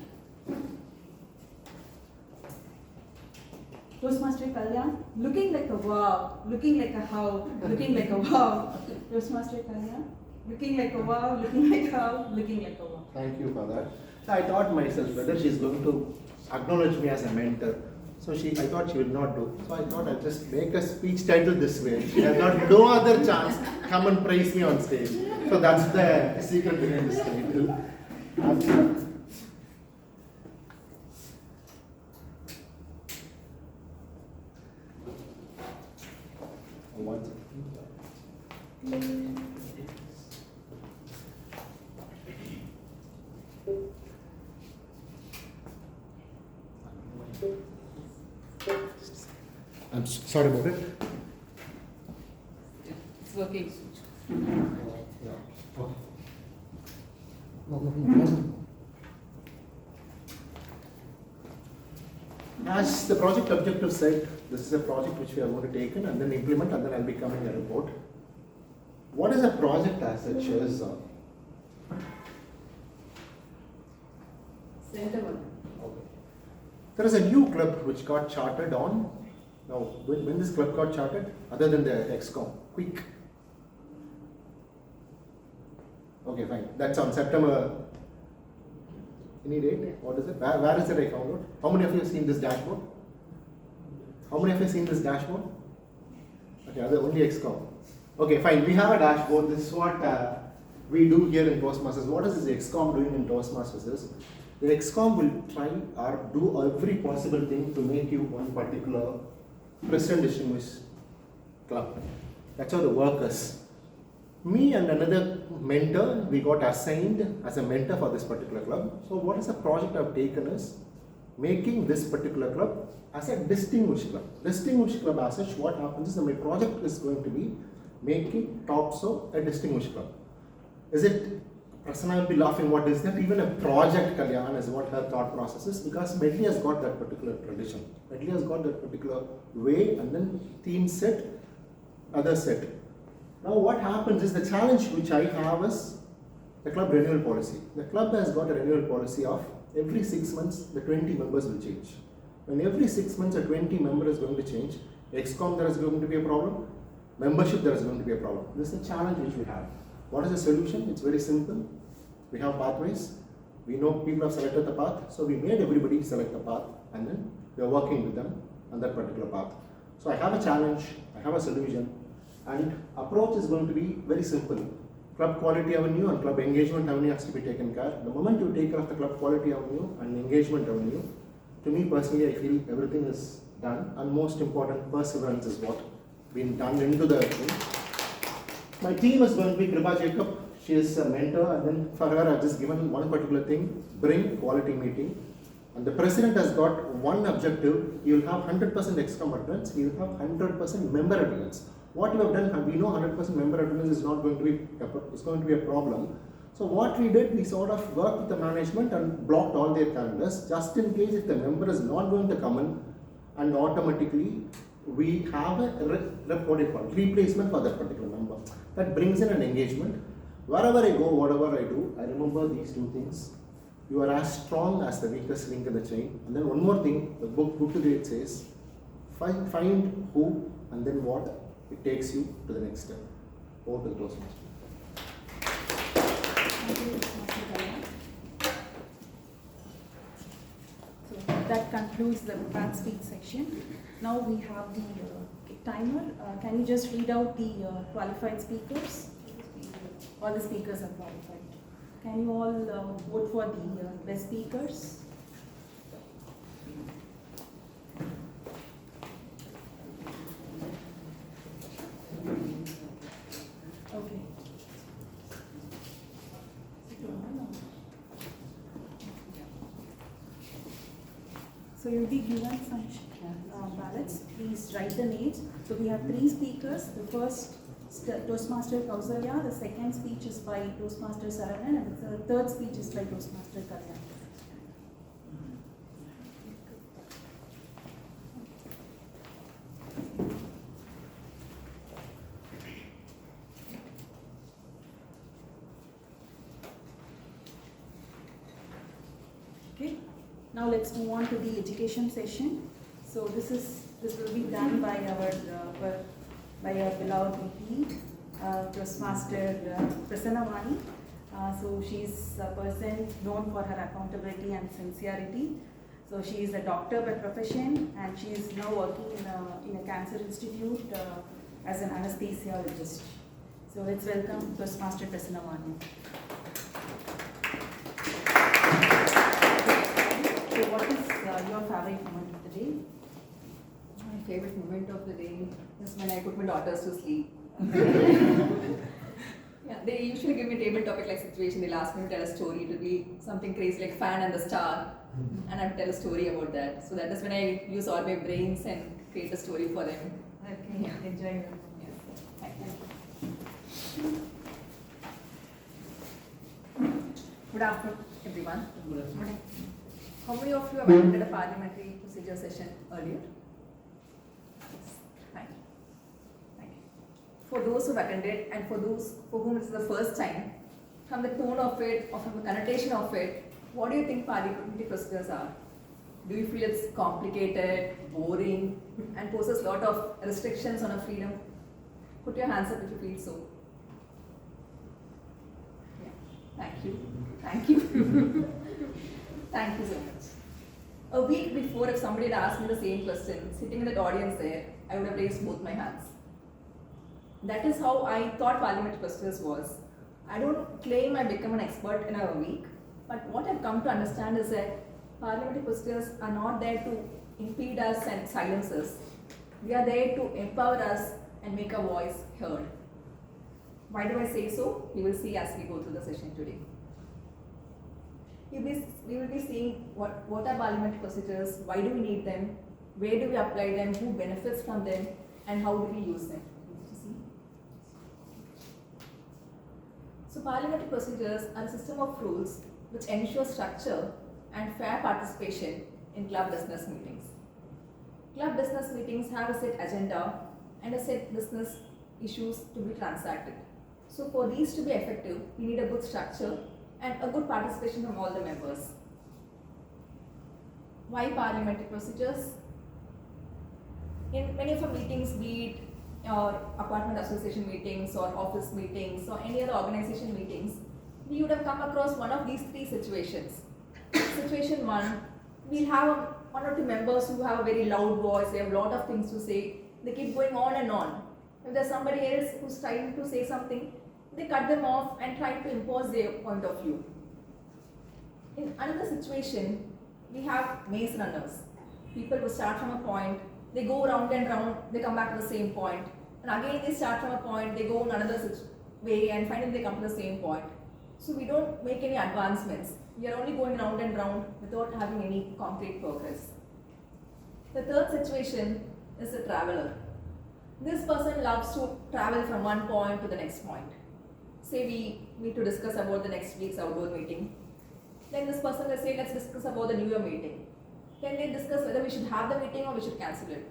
Toastmaster Kalyan, looking like a wow, looking like a how, looking like a wow. Toastmaster Kalyan, looking like a wow, looking like a how, looking like a wow. Thank you for that. So I thought myself whether she's going to acknowledge me as a mentor. So I thought she would not do. So I thought I'll just make a speech title this way. She has not no other chance. Come and praise me on stage. So that's the secret behind this title. I'm sorry about it. It's working. As the project objective said, this is a project which we are going to take in and then implement, and then I'll be coming a report. What is a project as such? Is Center one. okay. There is a new club which got chartered on. Now, when this club got chartered, other than the XCOM, quick. Okay, fine. That's on September. Any date? What is it? Where is it I found out? How many of you have seen this dashboard? How many of you have seen this dashboard? Okay, only XCOM. Okay, fine. We have a dashboard. This is what we do here in Toastmasters. What is this XCOM doing in Toastmasters is, the XCOM will try or do every possible thing to make you one particular present distinguished club. That's how the work is. Me and another mentor, we got assigned as a mentor for this particular club. So what is the project I've taken is making this particular club as a distinguished club. Distinguished club as such, what happens is that my project is going to be making TOPSO a distinguished club. Is it, Prasanna will be laughing, what is that? Even a project, Kalyan, is what her thought process is, because Medley has got that particular tradition. Medley has got that particular way, and then theme set, other set. Now what happens is, the challenge which I have is the club renewal policy. The club has got a renewal policy of every 6 months the 20 members will change. When every 6 months a 20 member is going to change, XCOM there is going to be a problem, membership there is going to be a problem. This is the challenge which we have. What is the solution? It's very simple. We have pathways. We know people have selected the path, so we made everybody select the path, and then we are working with them on that particular path. So I have a challenge, I have a solution, and approach is going to be very simple. Club quality avenue and club engagement avenue has to be taken care. The moment you take care of the club quality avenue and engagement avenue, to me personally, I feel everything is done, and most important, perseverance is what been done into the thing. My team is going to be Kripa Jacob. She is a mentor, and then for her I've just given one particular thing, bring quality meeting. And the president has got one objective, he will have 100% XCOM attendance, he will have 100% member attendance. What we have done, we know 100% member attendance is not going to be a problem. So what we did, we sort of worked with the management and blocked all their calendars, just in case if the member is not going to come in, and automatically we have a replacement for that particular member. That brings in an engagement. Wherever I go, whatever I do, I remember these two things. You are as strong as the weakest link in the chain. And then one more thing, the book Good to Great says, find who and then what, it takes you to the next step. Over to the Toastmaster. So that concludes the prepared speech section. Now we have the timer. Can you just read out the qualified speakers? All the speakers are qualified. Can you all vote for the best speakers? Okay. So you'll be given some ballots. Please write the names. So we have 3 speakers. The first Toastmaster Kausalya, the second speech is by Toastmaster Saravanan, and the third speech is by Toastmaster Kalyan. Okay, now let's move on to the education session. So this will be done by our beloved VP, Toastmaster Prasanna Vani. So she is a person known for her accountability and sincerity. So she is a doctor by profession, and she is now working in a cancer institute as an anesthesiologist. So let's welcome Toastmaster Prasanna Vani. So what is your favorite moment of the day? My favorite moment of the day is when I put my daughters to sleep. Yeah, they usually give me a table topic like situation. They'll ask me to tell a story. It will be something crazy like fan and the star, and I tell a story about that. So that is when I use all my brains and create a story for them. Okay, yeah. Enjoy your Thank you. Good afternoon, everyone. Good afternoon. How many of you have attended a parliamentary procedure session earlier? Yes. Thank you. for those who've attended and for those for whom it's the first time, from the tone of it or from the connotation of it, what do you think parliamentary procedures are? Do you feel it's complicated, boring, and poses a lot of restrictions on our freedom? Put your hands up if you feel so. Yeah. Thank you. Thank you. Thank you so much. A week before, if somebody had asked me the same question, sitting in that audience there, I would have raised both my hands. That is how I thought parliamentary procedures was. I don't claim I become an expert in a week, but what I've come to understand is that parliamentary procedures are not there to impede us and silence us. We are there to empower us and make our voice heard. Why do I say so? We will see as we go through the session today. We will be seeing what are parliamentary procedures, why do we need them, where do we apply them, who benefits from them, and how do we use them. So parliamentary procedures are a system of rules which ensure structure and fair participation in club business meetings. Club business meetings have a set agenda and a set business issues to be transacted. So for these to be effective, we need a good structure and a good participation from all the members. Why parliamentary procedures? In many of our meetings, be it or apartment association meetings or office meetings or any other organization meetings, we would have come across one of these three situations. Situation one, we'll have one or two members who have a very loud voice, they have a lot of things to say, they keep going on and on. If there's somebody else who's trying to say something, they cut them off and try to impose their point of view. In another situation, we have maze runners. People who start from a point, they go round and round, they come back to the same point. And again they start from a point, they go in another way and finally they come to the same point. So we don't make any advancements. We are only going round and round without having any concrete progress. The third situation is a traveler. This person loves to travel from one point to the next point. Say we need to discuss about the next week's outdoor meeting. Then this person will say, let's discuss about the New Year meeting. Then they discuss whether we should have the meeting or we should cancel it.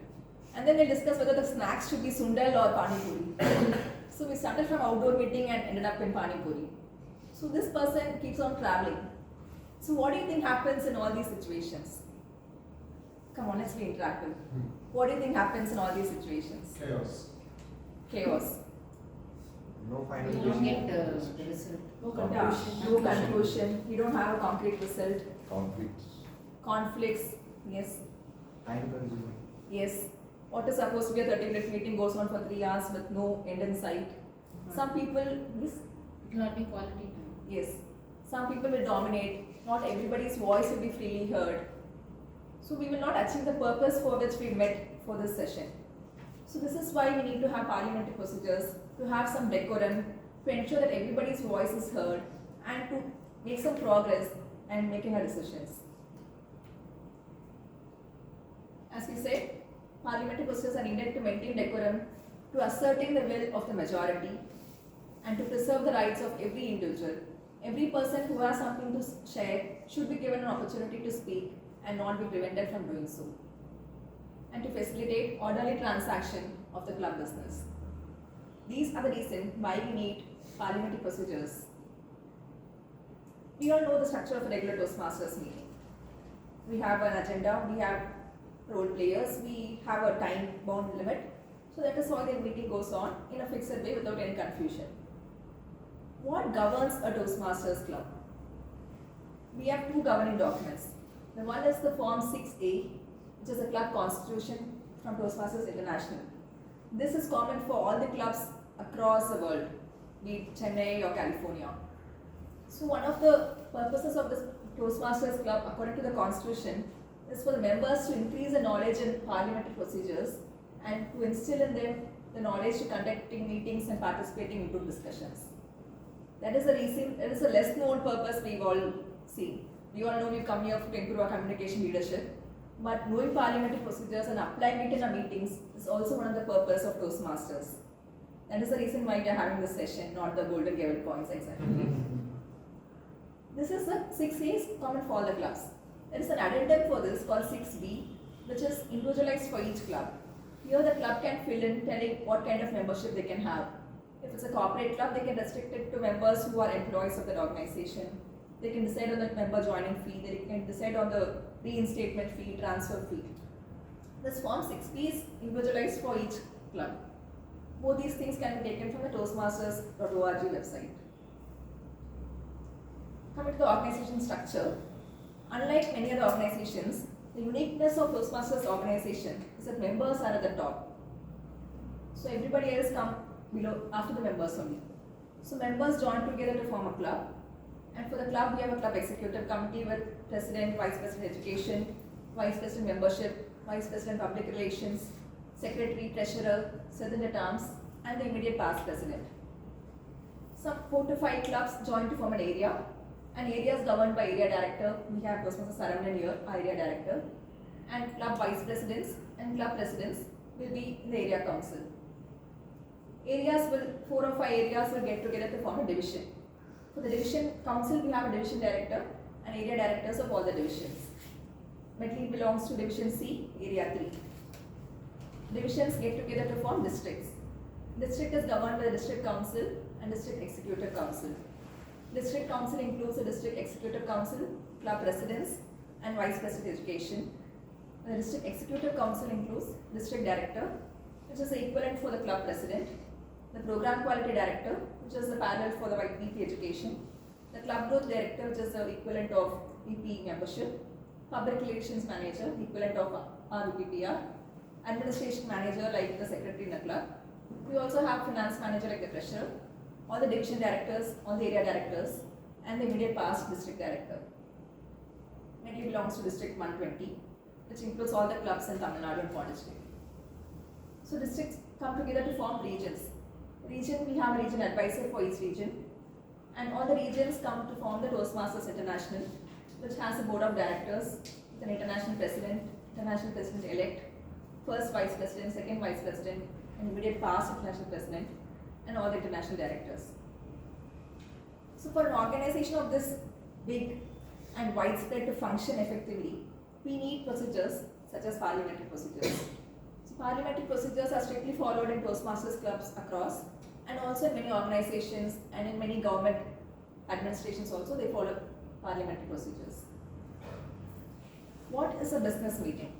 And then they discuss whether the snacks should be sundal or pani puri. So we started from outdoor meeting and ended up in pani puri. So this person keeps on traveling. So what do you think happens in all these situations? Come on, let's be interactive. What do you think happens in all these situations? Chaos. Chaos. No final You don't get the result. No conclusion. You don't have a concrete result. Conflicts. Yes. Time consuming. Yes. What is supposed to be a 30-minute meeting goes on for 3 hours with no end in sight. Some people, yes. It will not be quality time. Yes. Some people will dominate. Not everybody's voice will be freely heard. So we will not achieve the purpose for which we met for this session. So this is why we need to have parliamentary procedures, to have some decorum, to ensure that everybody's voice is heard and to make some progress and making our decisions. As we said, parliamentary procedures are needed to maintain decorum, to ascertain the will of the majority and to preserve the rights of every individual. Every person who has something to share should be given an opportunity to speak and not be prevented from doing so. And to facilitate orderly transaction of the club business. These are the reasons why we need parliamentary procedures. We all know the structure of a regular Toastmasters meeting. We have an agenda, we have role players, we have a time bound limit. So that is how the meeting goes on in a fixed way without any confusion. What governs a Toastmasters club? We have two governing documents. The one is the Form 6A, which is a club constitution from Toastmasters International. This is common for all the clubs across the world, be it Chennai or California. So one of the purposes of this Toastmasters club, according to the constitution, is for the members to increase the knowledge in parliamentary procedures and to instill in them the knowledge to conducting meetings and participating in group discussions. That is the reason, that is a less known purpose we've all seen. We all know we've come here to improve our communication leadership, but knowing parliamentary procedures and applying it in our meetings is also one of the purpose of Toastmasters. That is the reason why we are having this session, not the golden gavel points exactly. This is the 6A common for all the clubs. There is an addendum for this called 6B, which is individualized for each club. Here the club can fill in telling what kind of membership they can have. If it's a corporate club, they can restrict it to members who are employees of that organization. They can decide on the member joining fee, they can decide on the reinstatement fee, transfer fee. This Form 6P is individualized for each club. Both these things can be taken from the Toastmasters.org website. Coming to the organization structure, unlike many other organizations, the uniqueness of Toastmasters organization is that members are at the top. So everybody else come below after the members only. So members join together to form a club, and for the club we have a club executive committee with president, vice president education, vice president membership, vice president public relations, secretary, treasurer, sergeant at arms, and the immediate past president. Some 4 to 5 clubs join to form an area. An area is governed by area director. We have Toastmaster Saravanan here, our area director, and club vice presidents and club presidents will be in the area council. Areas will, 4 or 5 areas will get together to form a division. For the division council, we have a division director and area directors of all the divisions. Medley belongs to division C, area 3. Divisions get together to form districts. District is governed by the district council and district executive council. District council includes the district executive council, club presidents, and vice president education. The district executive council includes district director, which is the equivalent for the club president, the program quality director, which is the parallel for the VP education, the club growth director, which is the equivalent of VP membership, public relations manager, equivalent of RVPR, administration manager like the secretary in the club. We also have finance manager like the treasurer, all the division directors, all the area directors, and the immediate past district director. Medley belongs to district 120, which includes all the clubs in Tamil Nadu and Pondicherry. So districts come together to form regions. Region, we have a region advisor for each region, and all the regions come to form the Toastmasters International, which has a board of directors, with an international president elect, first vice president, second vice president, and immediate past international president, and all the international directors. So for an organization of this big and widespread to function effectively, we need procedures such as parliamentary procedures. So parliamentary procedures are strictly followed in Toastmasters clubs across, and also in many organizations and in many government administrations also they follow parliamentary procedures. What is a business meeting?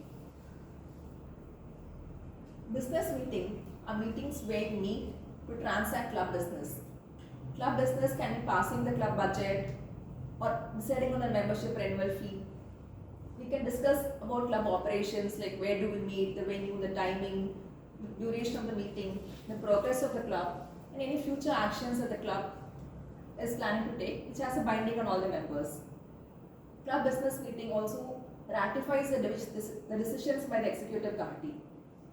Business meeting are meetings where you meet to transact club business. Club business can be passing the club budget or deciding on the membership renewal fee. We can discuss about club operations like where do we meet, the venue, the timing, the duration of the meeting, the progress of the club, and any future actions that the club is planning to take, which has a binding on all the members. Club business meeting also ratifies the decisions by the executive committee.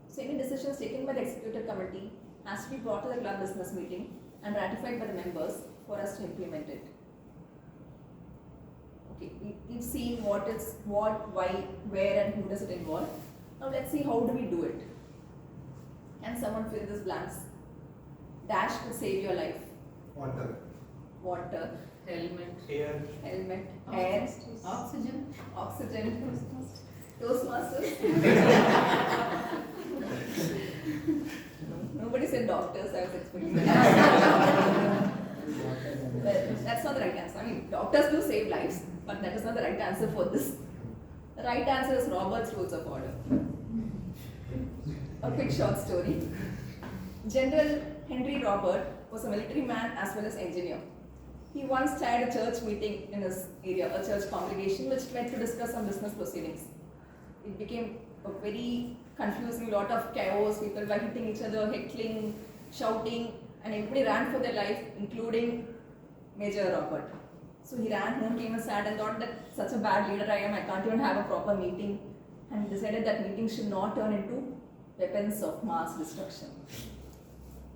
So any decisions taken by the executive committee has to be brought to the club business meeting and ratified by the members for us to implement it. Okay, we've seen what, why, where, and who does it involve. Now let's see how do we do it. Can someone fill these blanks? Dash will save your life. Water. Water. Helmet. Air. Helmet. Air. Oxygen. Oxygen. Toastmasters. Nobody said doctors, I was expecting that. Well, that's not the right answer. I mean, doctors do save lives, but that is not the right answer for this. The right answer is Robert's Rules of Order. A quick short story. General Henry Robert was a military man as well as engineer. He once chaired a church meeting in his area, a church congregation which met to discuss some business proceedings. It became a very confusing, lot of chaos, people were hitting each other, heckling, shouting, and everybody ran for their life, including Major Robert. So he ran home, came sad and thought that such a bad leader I am, I can't even have a proper meeting, and decided that meeting should not turn into weapons of mass destruction.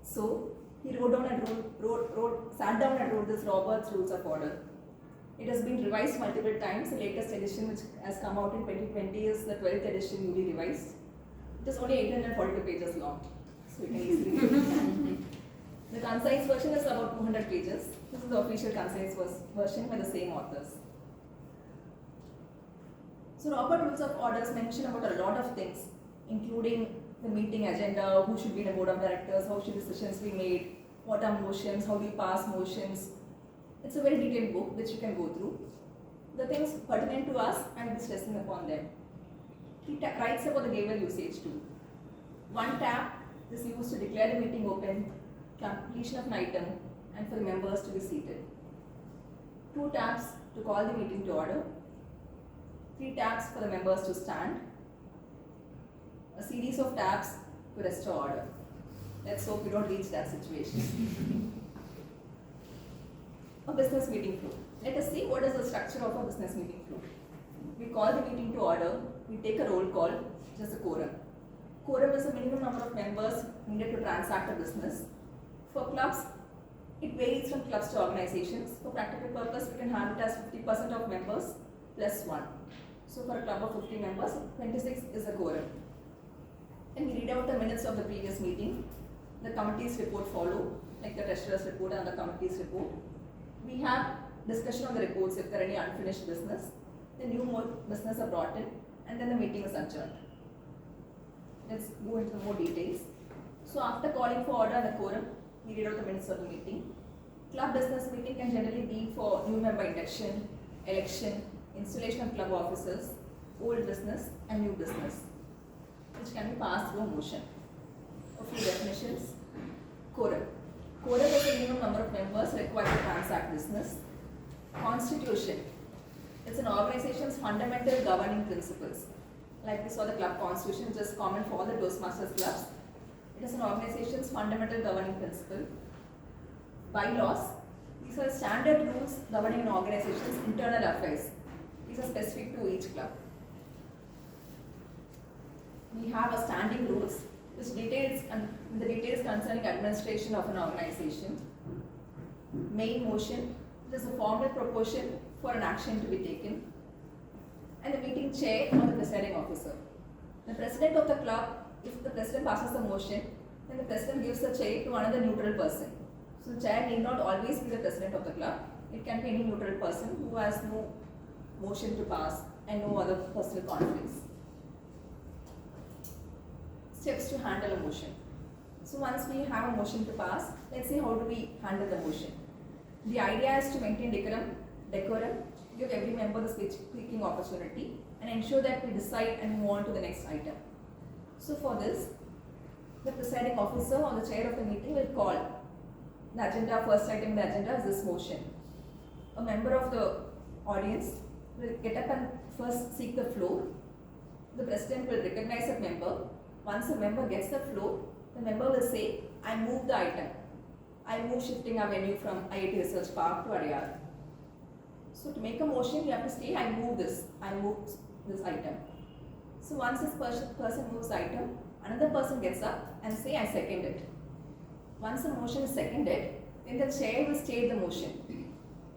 So he sat down and wrote this Robert's Rules of Order. It has been revised multiple times. The latest edition, which has come out in 2020, is the 12th edition newly revised. It is only 842 pages long, so you can easily read it. The concise version is about 200 pages. This is the official concise version by the same authors. So Robert's Rules of Orders mention about a lot of things, including the meeting agenda, who should be the board of directors, how should decisions be made, what are motions, how do you pass motions. It's a very detailed book which you can go through. The things pertinent to us and be stressing upon them. He writes about the Gavel usage too. One tab is used to declare the meeting open, completion of an item, and for the members to be seated. 2 tabs to call the meeting to order. 3 tabs for the members to stand. A series of tabs to restore order. Let's hope we don't reach that situation. A business meeting flow. Let us see what is the structure of a business meeting flow. We call the meeting to order. We take a roll call, just a quorum. Quorum is the minimum number of members needed to transact a business. For clubs, it varies from clubs to organizations. For practical purpose, we can have it as 50% of members plus 1. So for a club of 50 members, 26 is a quorum. And we read out the minutes of the previous meeting. The committee's report follow, like the treasurer's report and the committee's report. We have discussion on the reports if there are any unfinished business. The new business are brought in, and then the meeting is adjourned. Let's go into more details. So after calling for order and the quorum, we read out the minutes of the meeting. Club business meeting can generally be for new member induction, election, installation of club officers, old business and new business, which can be passed through a motion. A few definitions. Quorum. Quorum is the minimum number of members required to transact business. Constitution. It's an organization's fundamental governing principles. Like we saw the club constitution, which is common for all the Toastmasters clubs. It is an organization's fundamental governing principle. Bylaws. These are standard rules governing an organization's internal affairs. These are specific to each club. We have a standing rules which details the details concerning administration of an organization. Main motion, which is a formal proposition for an action to be taken. And the meeting chair or the presiding officer. The president of the club, if the president passes the motion, then the president gives the chair to another neutral person. So the chair need not always be the president of the club. It can be any neutral person who has no motion to pass and no other personal conflicts. Steps to handle a motion. So once we have a motion to pass, let's see how do we handle the motion. The idea is to maintain decorum, give every member the speaking opportunity, and ensure that we decide and move on to the next item. So for this, the presiding officer or the chair of the meeting will call the agenda. First item in the agenda is this motion. A member of the audience will get up and first seek the floor. The president will recognize a member. Once a member gets the floor, the member will say, I move the item. I move shifting our venue from IIT Research Park to Adyar. So to make a motion, you have to say, I move this item. So once this person moves the item, another person gets up and say, I second it. Once the motion is seconded, then the chair will state the motion.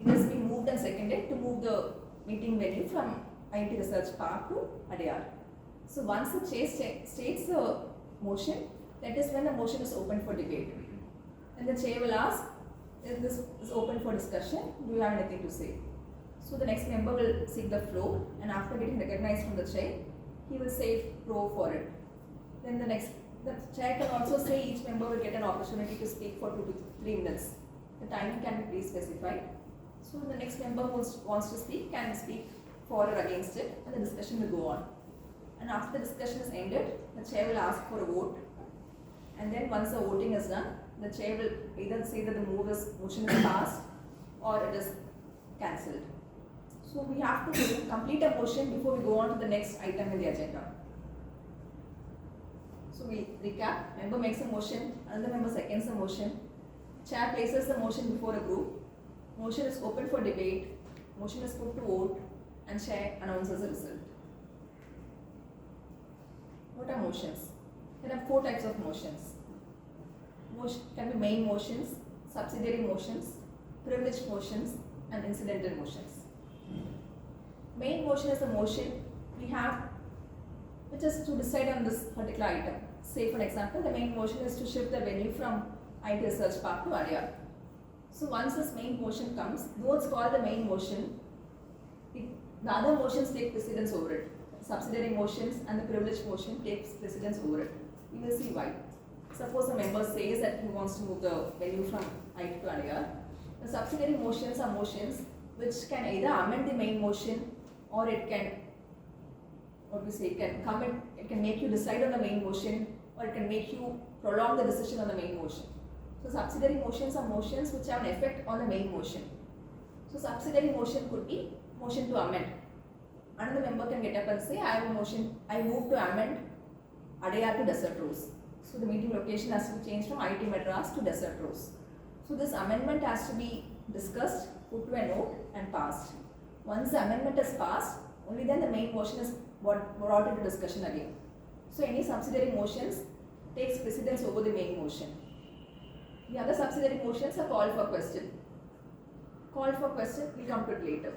It has been moved and seconded to move the meeting venue from IIT Research Park to Adyar. So once the chair states the motion, that is when the motion is open for debate. And the chair will ask, if this is open for discussion, do you have anything to say? So the next member will seek the floor, and after getting recognized from the chair, he will say pro for it. Then the chair can also say each member will get an opportunity to speak for 2 to 3 minutes. The timing can be pre-specified. So the next member who wants to speak can speak for or against it, and the discussion will go on. And after the discussion is ended, the chair will ask for a vote. And then once the voting is done, the chair will either say that the motion is passed or it is cancelled. So we have to complete a motion before we go on to the next item in the agenda. So we recap. Member makes a motion, another member seconds the motion. Chair places the motion before a group. Motion is open for debate. Motion is put to vote, and chair announces the result. What are motions? There are 4 types of motions. Motion can be main motions, subsidiary motions, privileged motions, and incidental motions. Main motion is the motion we have which is to decide on this particular item. Say for example, the main motion is to shift the venue from IIT Research Park to Adyar. So once this main motion comes, though it's called the main motion, the other motions take precedence over it. Subsidiary motions and the privileged motion takes precedence over it. we will see why. Suppose a member says that he wants to move the venue from IT to IR. The subsidiary motions are motions which can either amend the main motion, or it can, it can make you decide on the main motion, or it can make you prolong the decision on the main motion. So subsidiary motions are motions which have an effect on the main motion. So subsidiary motion could be motion to amend. Another member can get up and say, I have a motion, I move to amend Adyar to Desert Rose. So the meeting location has to be changed from IIT Madras to Desert Rose. So this amendment has to be discussed, put to a note and passed. Once the amendment is passed, only then the main motion is brought into discussion again. So any subsidiary motions takes precedence over the main motion. The other subsidiary motions are call for question. Call for question, we'll come to it later.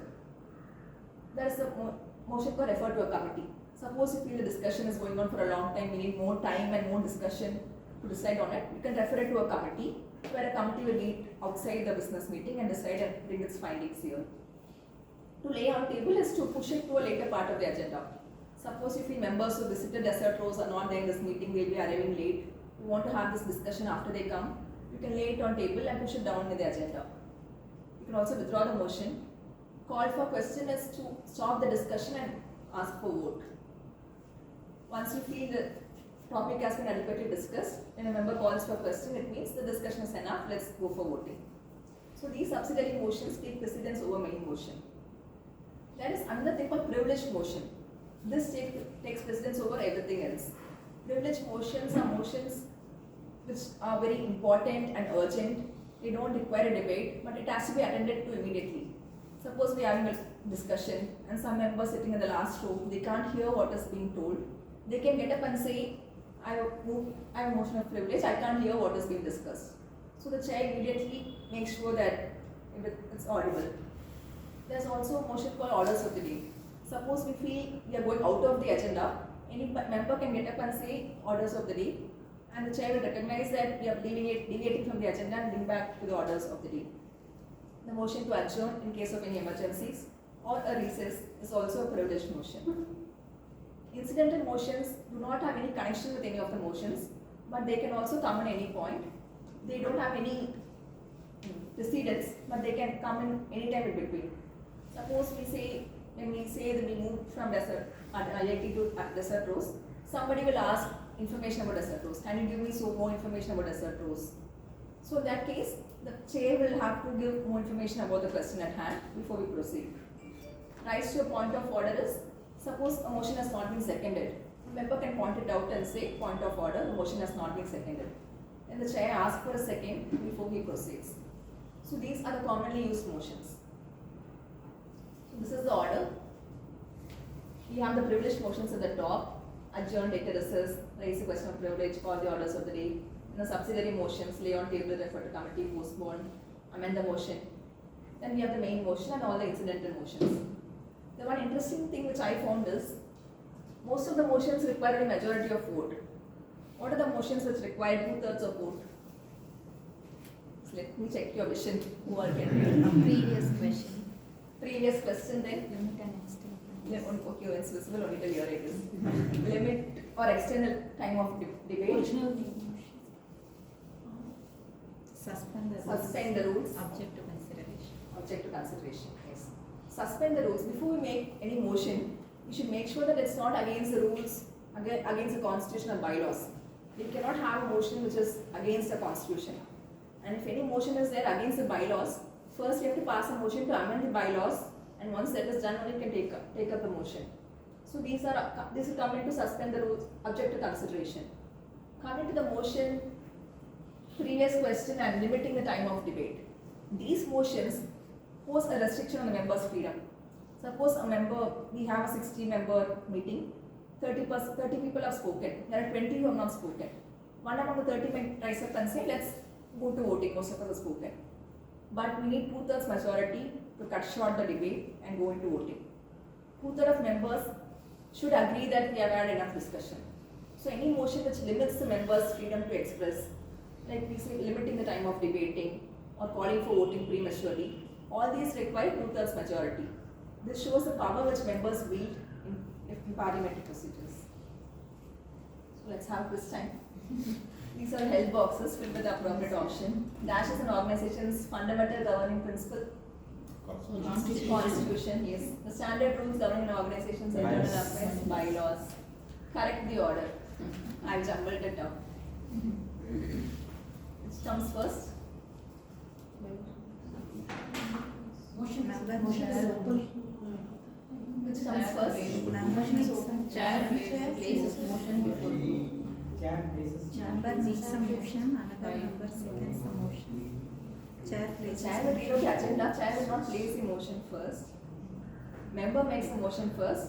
There is a motion for refer to a committee. Suppose you feel the discussion is going on for a long time, we need more time and more discussion to decide on it, you can refer it to a committee, where a committee will meet outside the business meeting and decide and bring its findings here. To lay on table is to push it to a later part of the agenda. Suppose you feel members who visited Desert Rose are not there in this meeting, they will be arriving late, you want to have this discussion after they come, you can lay it on table and push it down in the agenda. You can also withdraw the motion. Call for question is to stop the discussion and ask for vote. Once you feel the topic has been adequately discussed, when a member calls for question, it means the discussion is enough, let's go for voting. So these subsidiary motions take precedence over main motion. There is another thing called privileged motion. This takes precedence over everything else. Privileged motions are motions which are very important and urgent. They don't require a debate, but it has to be attended to immediately. Suppose we are having a discussion and some member sitting in the last row, they can't hear what is being told. They can get up and say, I have a motion of privilege, I can't hear what is being discussed. So the chair immediately makes sure that it's audible. There's also a motion called orders of the day. Suppose we feel we are going out of the agenda, any member can get up and say orders of the day, and the chair will recognize that we are deviating from the agenda and bring back to the orders of the day. The motion to adjourn in case of any emergencies or a recess is also a privileged motion. Incidental motions do not have any connection with any of the motions, but they can also come at any point. They don't have any precedence, but they can come in any time in between. Suppose when we say that we move from IIT to Desert Rose, somebody will ask information about Desert Rose. Can you give me more information about Desert Rose? So in that case, the chair will have to give more information about the question at hand before we proceed. Rise to a point of order is, suppose a motion has not been seconded. A member can point it out and say, point of order, the motion has not been seconded. Then the chair asks for a second before he proceeds. So these are the commonly used motions. So this is the order. We have the privileged motions at the top, adjourn, take a recess, raise the question of privilege, call the orders of the day. And the subsidiary motions, lay on table, refer to committee, postpone, amend the motion. Then we have the main motion and all the incidental motions. The one interesting thing which I found is, most of the motions require a majority of vote. What are the motions which require 2/3 of vote? So let me check your vision. Who are getting Previous question. Previous question then? Limit and extend. Okay, it's visible only till here it is. Limit or external time of debate. Suspend the rules. Object to consideration. Object to consideration, yes. Suspend the rules. Before we make any motion, we should make sure that it's not against the rules, against the constitution or bylaws. We cannot have a motion which is against the constitution. And if any motion is there against the bylaws, first we have to pass a motion to amend the bylaws, and once that is done, only can take up the motion. So this will come into suspend the rules, object to consideration. Coming to the motion, previous question and limiting the time of debate. These motions pose a restriction on the member's freedom. Suppose a member, we have a 60-member meeting, 30 people have spoken, there are 20 who have not spoken. One among the 30 may rise up and say, let's go to voting, most of us have spoken. But we need 2/3 majority to cut short the debate and go into voting. 2/3 of members should agree that we have had enough discussion. So any motion which limits the members' freedom to express, like we say limiting the time of debating or calling for voting prematurely, all these require 2/3 majority. This shows the power which members wield in parliamentary procedures. So let's have this time. These are help boxes filled with the appropriate option. Dash is an organization's fundamental governing principle. Constitution, yes. The standard rules governing an organization's internal affairs, bylaws. Correct the order. I've jumbled it up. Which comes first? Motion. Which comes first? Chair places motion before. Chair places. Member makes a motion, another member seconds the motion. Chair places. Chair will read out the agenda. Chair will not place the motion first. Member makes the motion first.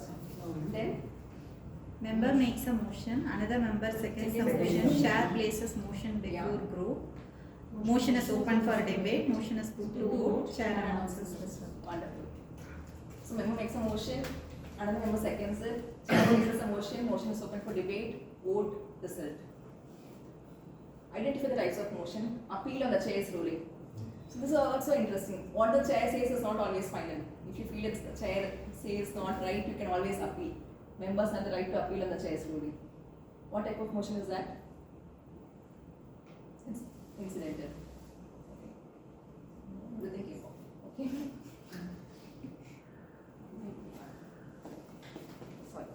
Then Member makes a motion, another member seconds the motion. Chair places motion before group. Motion is open for debate. Motion is put to vote. Chair announces result. wonderful. So member makes a motion. Another member seconds it. Chair places a motion. Motion is open for debate. Vote. Result. Identify the types of motion. Appeal on the chair's ruling. So this is also interesting. What the chair says is not always final. If you feel it's the chair says not right, you can always appeal. Members have the right to appeal on the chair's ruling. What type of motion is that? It's incidental. Okay. What do you think? Okay. Sorry.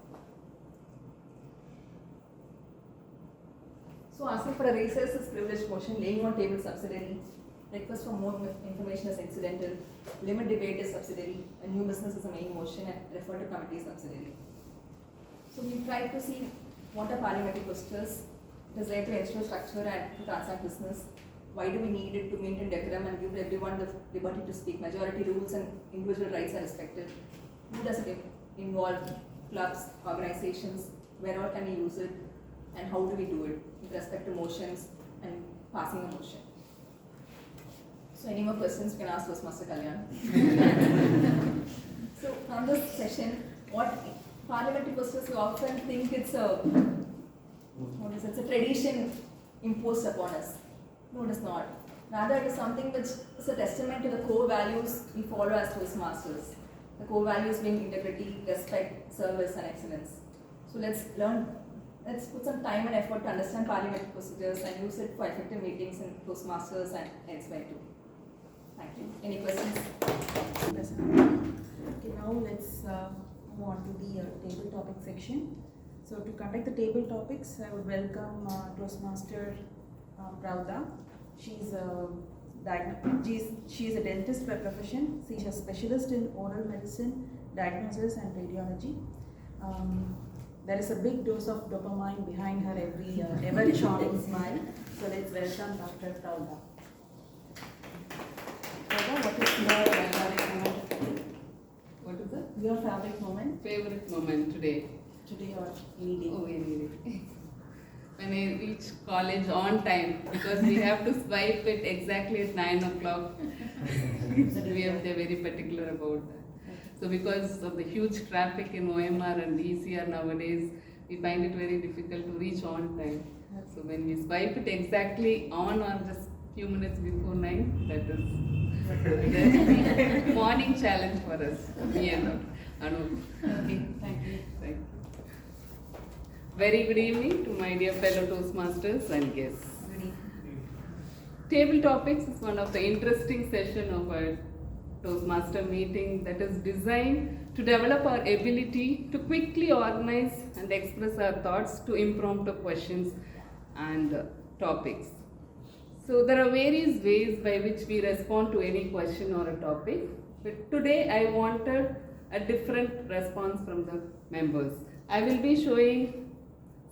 So asking for a recess is privileged motion. Laying on table subsidiary. Request for more information is incidental. Limit debate is subsidiary. A new business is a main motion, and refer to committee is subsidiary. So we tried to see what are parliamentary procedures. It is there to ensure structure and to transact business. Why do we need it? To maintain decorum and give everyone the liberty to speak. Majority rules and individual rights are respected. Who does it involve? Clubs, organizations. Where all can we use it? And how do we do it with respect to motions and passing a motion? So any more questions, you can ask Toastmaster Kalyan. So from this session, what parliamentary procedures, we often think it's a tradition imposed upon us. No, it is not. Rather, it is something which is a testament to the core values we follow as Toastmasters. The core values being integrity, respect, service, and excellence. So let's put some time and effort to understand parliamentary procedures and use it for effective meetings in Toastmasters and elsewhere too. Thank you. Any questions? Okay, now let's move on to the table topic section. So to conduct the table topics, I would welcome Toastmaster Pravda. She's a dentist by profession. She's a specialist in oral medicine, diagnosis and radiology. There is a big dose of dopamine behind her every ever-charming smile. So let's welcome Dr. Pravda. Pravda, what is your favorite moment today? What is it? Your favorite moment? Favorite moment today? Today or any day? Oh, any day. When I reach college on time, because we have to swipe it exactly at 9 o'clock. They're very particular about that. So because of the huge traffic in OMR and ECR nowadays, we find it very difficult to reach on time. So when we swipe it exactly on or just few minutes before 9, that is the morning challenge for us, me and Anu. Okay, thank you. Thank you. Very good evening to my dear fellow Toastmasters and guests. Good evening. Table topics is one of the interesting session of our Toastmaster meeting that is designed to develop our ability to quickly organize and express our thoughts to impromptu questions and topics. So there are various ways by which we respond to any question or a topic, but today I wanted a different response from the members. I will be showing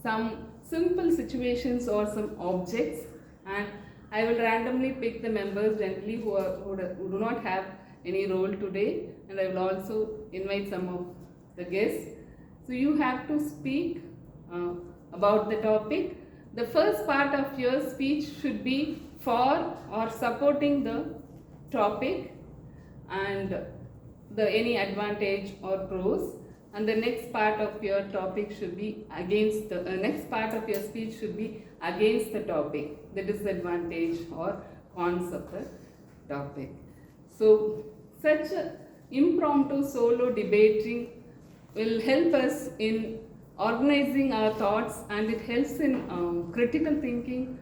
some simple situations or some objects, and I will randomly pick the members generally who do not have any role today, and I will also invite some of the guests. So you have to speak about the topic. The first part of your speech should be for or supporting the topic and any advantage or pros. And the next part of your topic should be against the next part of your speech should be against the topic, the disadvantage or cons of the topic. So such impromptu solo debating will help us in organizing our thoughts, and it helps in critical thinking,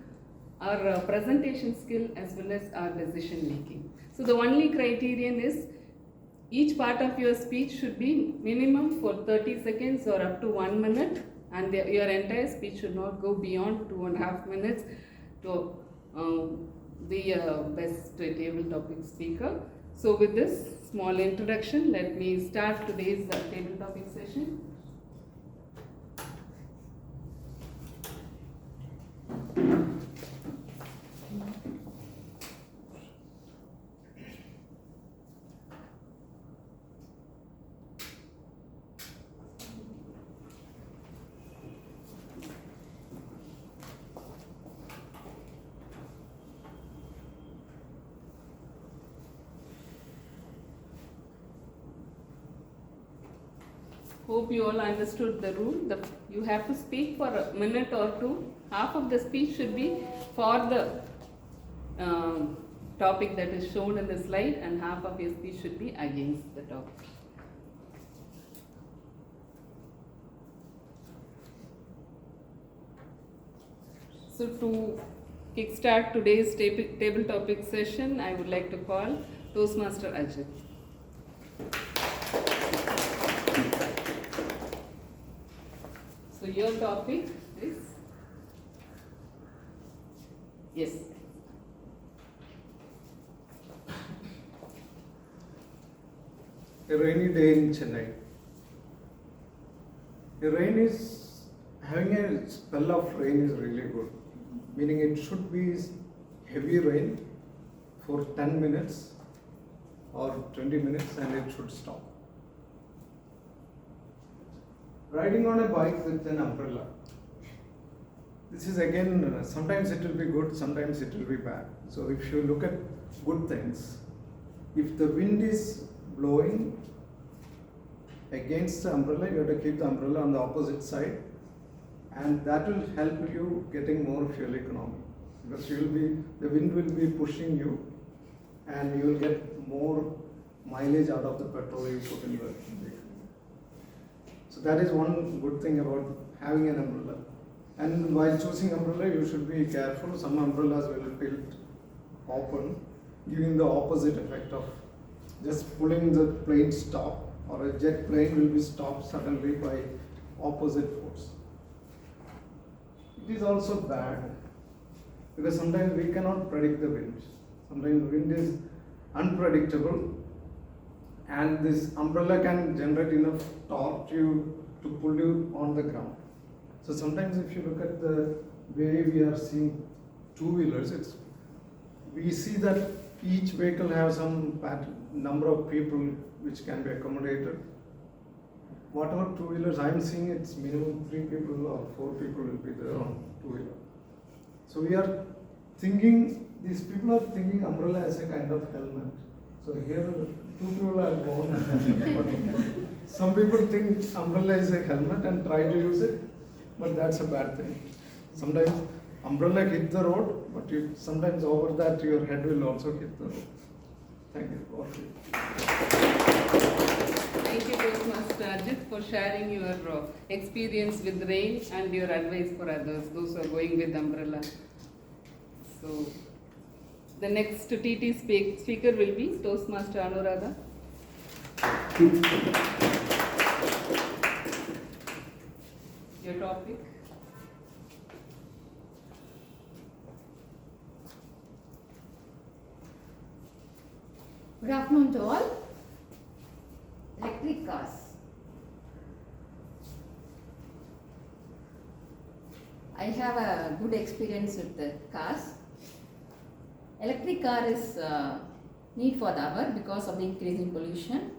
our presentation skill, as well as our decision making. So the only criterion is each part of your speech should be minimum for 30 seconds or up to 1 minute, and your entire speech should not go beyond 2.5 minutes to be a best table topic speaker. So with this small introduction, let me start today's table topic session. Hope you all understood the rule. You have to speak for a minute or two. Half of the speech should be for the topic that is shown in the slide, and half of your speech should be against the topic. So to kickstart today's table topic session, I would like to call Toastmaster Ajit. So your topic is? Yes. A rainy day in Chennai. Having a spell of rain is really good. Meaning it should be heavy rain for 10 minutes or 20 minutes and it should stop. Riding on a bike with an umbrella. This is again, sometimes it will be good, sometimes it will be bad. So if you look at good things, if the wind is blowing against the umbrella, you have to keep the umbrella on the opposite side, and that will help you getting more fuel economy. Because the wind will be pushing you and you will get more mileage out of the petrol you put in the vehicle. So that is one good thing about having an umbrella. And while choosing umbrella, you should be careful. Some umbrellas will tilt open, giving the opposite effect of just pulling the plane stop, or a jet plane will be stopped suddenly by opposite force. It is also bad because sometimes we cannot predict the wind. Sometimes the wind is unpredictable, and this umbrella can generate enough torque to pull you on the ground. So sometimes if you look at the way we are seeing two-wheelers, we see that each vehicle has some number of people which can be accommodated. Whatever two-wheelers I am seeing, it's minimum 3 people or 4 people will be there on two-wheeler. So we are thinking, these people are thinking umbrella as a kind of helmet. So here 2 people are born. Some people think umbrella is a helmet and try to use it, but that's a bad thing. Sometimes umbrella hit the road, but sometimes over that your head will also hit the road. Thank you. Thank you, Toastmaster Ajit, for sharing your experience with rain and your advice for others, those who are going with umbrella. So, the next TT speaker will be Toastmaster Anuradha. Your topic? Good afternoon to all. Electric cars. I have a good experience with the cars. Electric car is need for the hour because of the increasing pollution.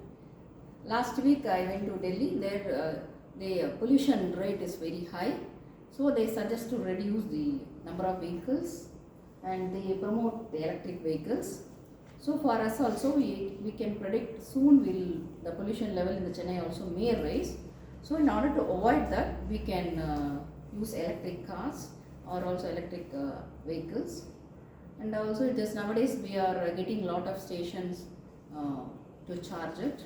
Last week I went to Delhi. There the pollution rate is very high, so they suggest to reduce the number of vehicles and they promote the electric vehicles. So for us also, we can predict soon the pollution level in the Chennai also may rise. So in order to avoid that, we can use electric cars or also electric vehicles. And also just nowadays we are getting a lot of stations to charge it.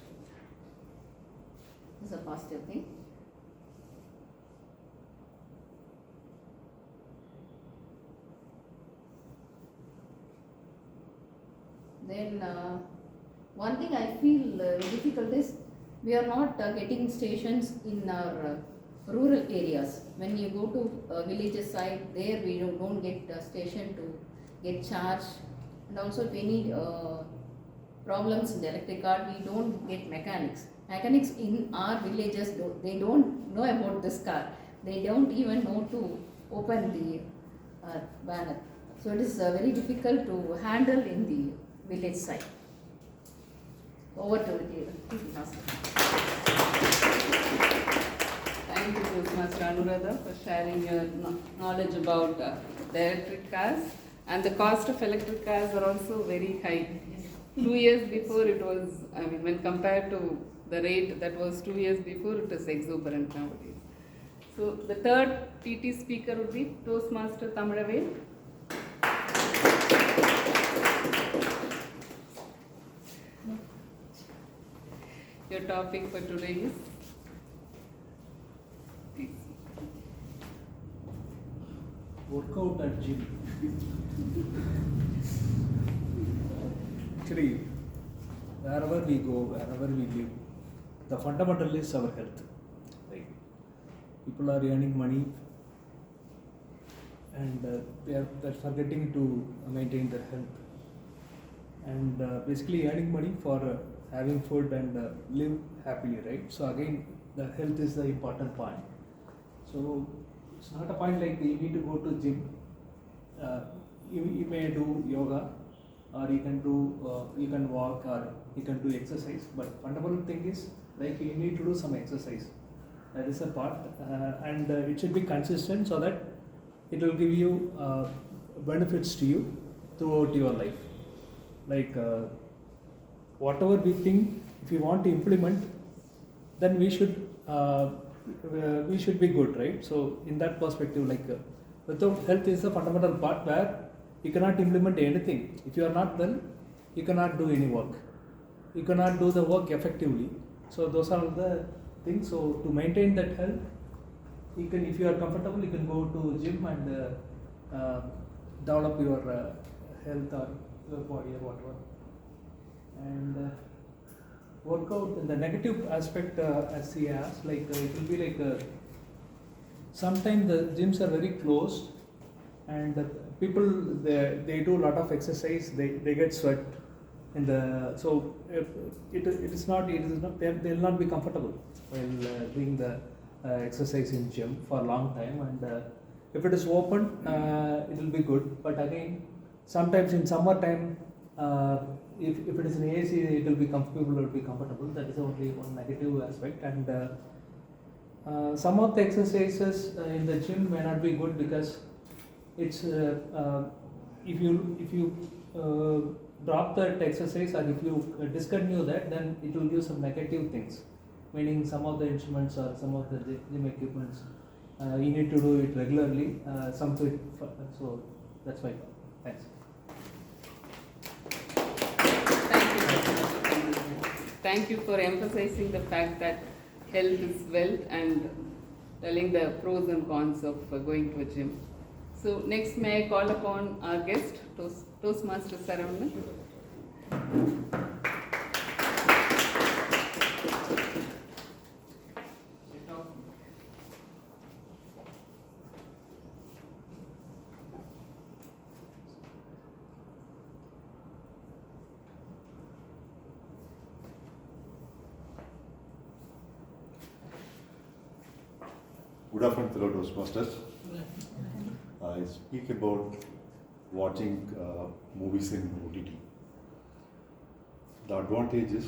This is a positive thing. Then one thing I feel difficult is we are not getting stations in our rural areas. When you go to villages side, there we don't get a station to get charged. And also if any problems in the electric car, we don't get mechanics. Mechanics in our villages, they don't know about this car. They don't even know to open the banner. So it is very difficult to handle in the village side. Over to you, Master. Thank you, Toastmaster Anuradha, for sharing your knowledge about the electric cars. And the cost of electric cars are also very high. 2 years before it was, when compared to the rate that was 2 years before, it is exorbitant nowadays. So the third TT speaker would be Toastmaster Thamizhavel. Your topic for today is workout at gym. Actually, wherever we go, wherever we live, the fundamental is our health. Right? People are earning money and they're forgetting to maintain their health. And basically earning money for having food and live happily, right? So again, the health is the important point. So it's not a point like you need to go to gym. You may do yoga, or you can walk, or you can do exercise. But fundamental thing is like you need to do some exercise. That is a part, and it should be consistent so that it will give you benefits to you throughout your life. Like whatever we think, if we want to implement, then we should be good, right? So in that perspective, like without health is the fundamental part where you cannot implement anything. If you are not well, you cannot do any work. You cannot do the work effectively. So those are the things. So to maintain that health, you can, if you are comfortable, you can go to gym and develop your health or your body or whatever. And workout in the negative aspect, as he asked, like it will be like sometimes the gyms are very closed, and people they do a lot of exercise. They get sweat in the, so it is not they will not be comfortable while doing the exercise in gym for a long time. And if it is open, it will be good. But again, sometimes in summer time, if it is in AC, it will be people will be comfortable. That is only one negative aspect. And some of the exercises in the gym may not be good because it's if you drop that exercise, or if you discontinue that, then it will give some negative things. Meaning some of the instruments or some of the gym equipments, you need to do it regularly. So that's why. Thanks. Thank you for emphasizing the fact that health is wealth and telling the pros and cons of going to a gym. So next, may I call upon our guest, Toastmaster Saravanan. Good afternoon, fellow Toastmasters. I speak about watching movies in OTT. The advantage is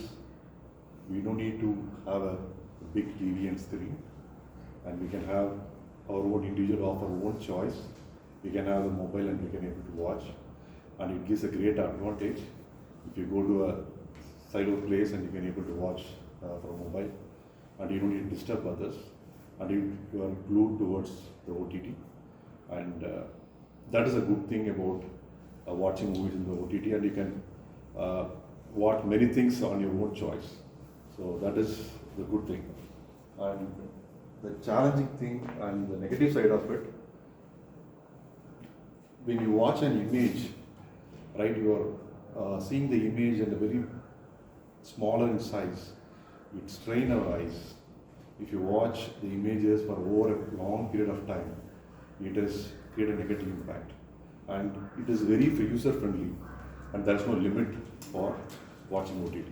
we don't need to have a big TV and screen, and we can have our own individual of our own choice. We can have the mobile and we can able to watch, and it gives a great advantage if you go to a side of place and you can able to watch from mobile, and you don't need to disturb others, and you are glued towards the OTT, and that is a good thing about watching movies in the OTT, and you can watch many things on your own choice. So that is the good thing. And the challenging thing and the negative side of it, when you watch an image, right, you are seeing the image and a very smaller in size, it strain our eyes. If you watch the images for over a long period of time, it has created a negative impact. And it is very user friendly, and there is no limit for watching OTT.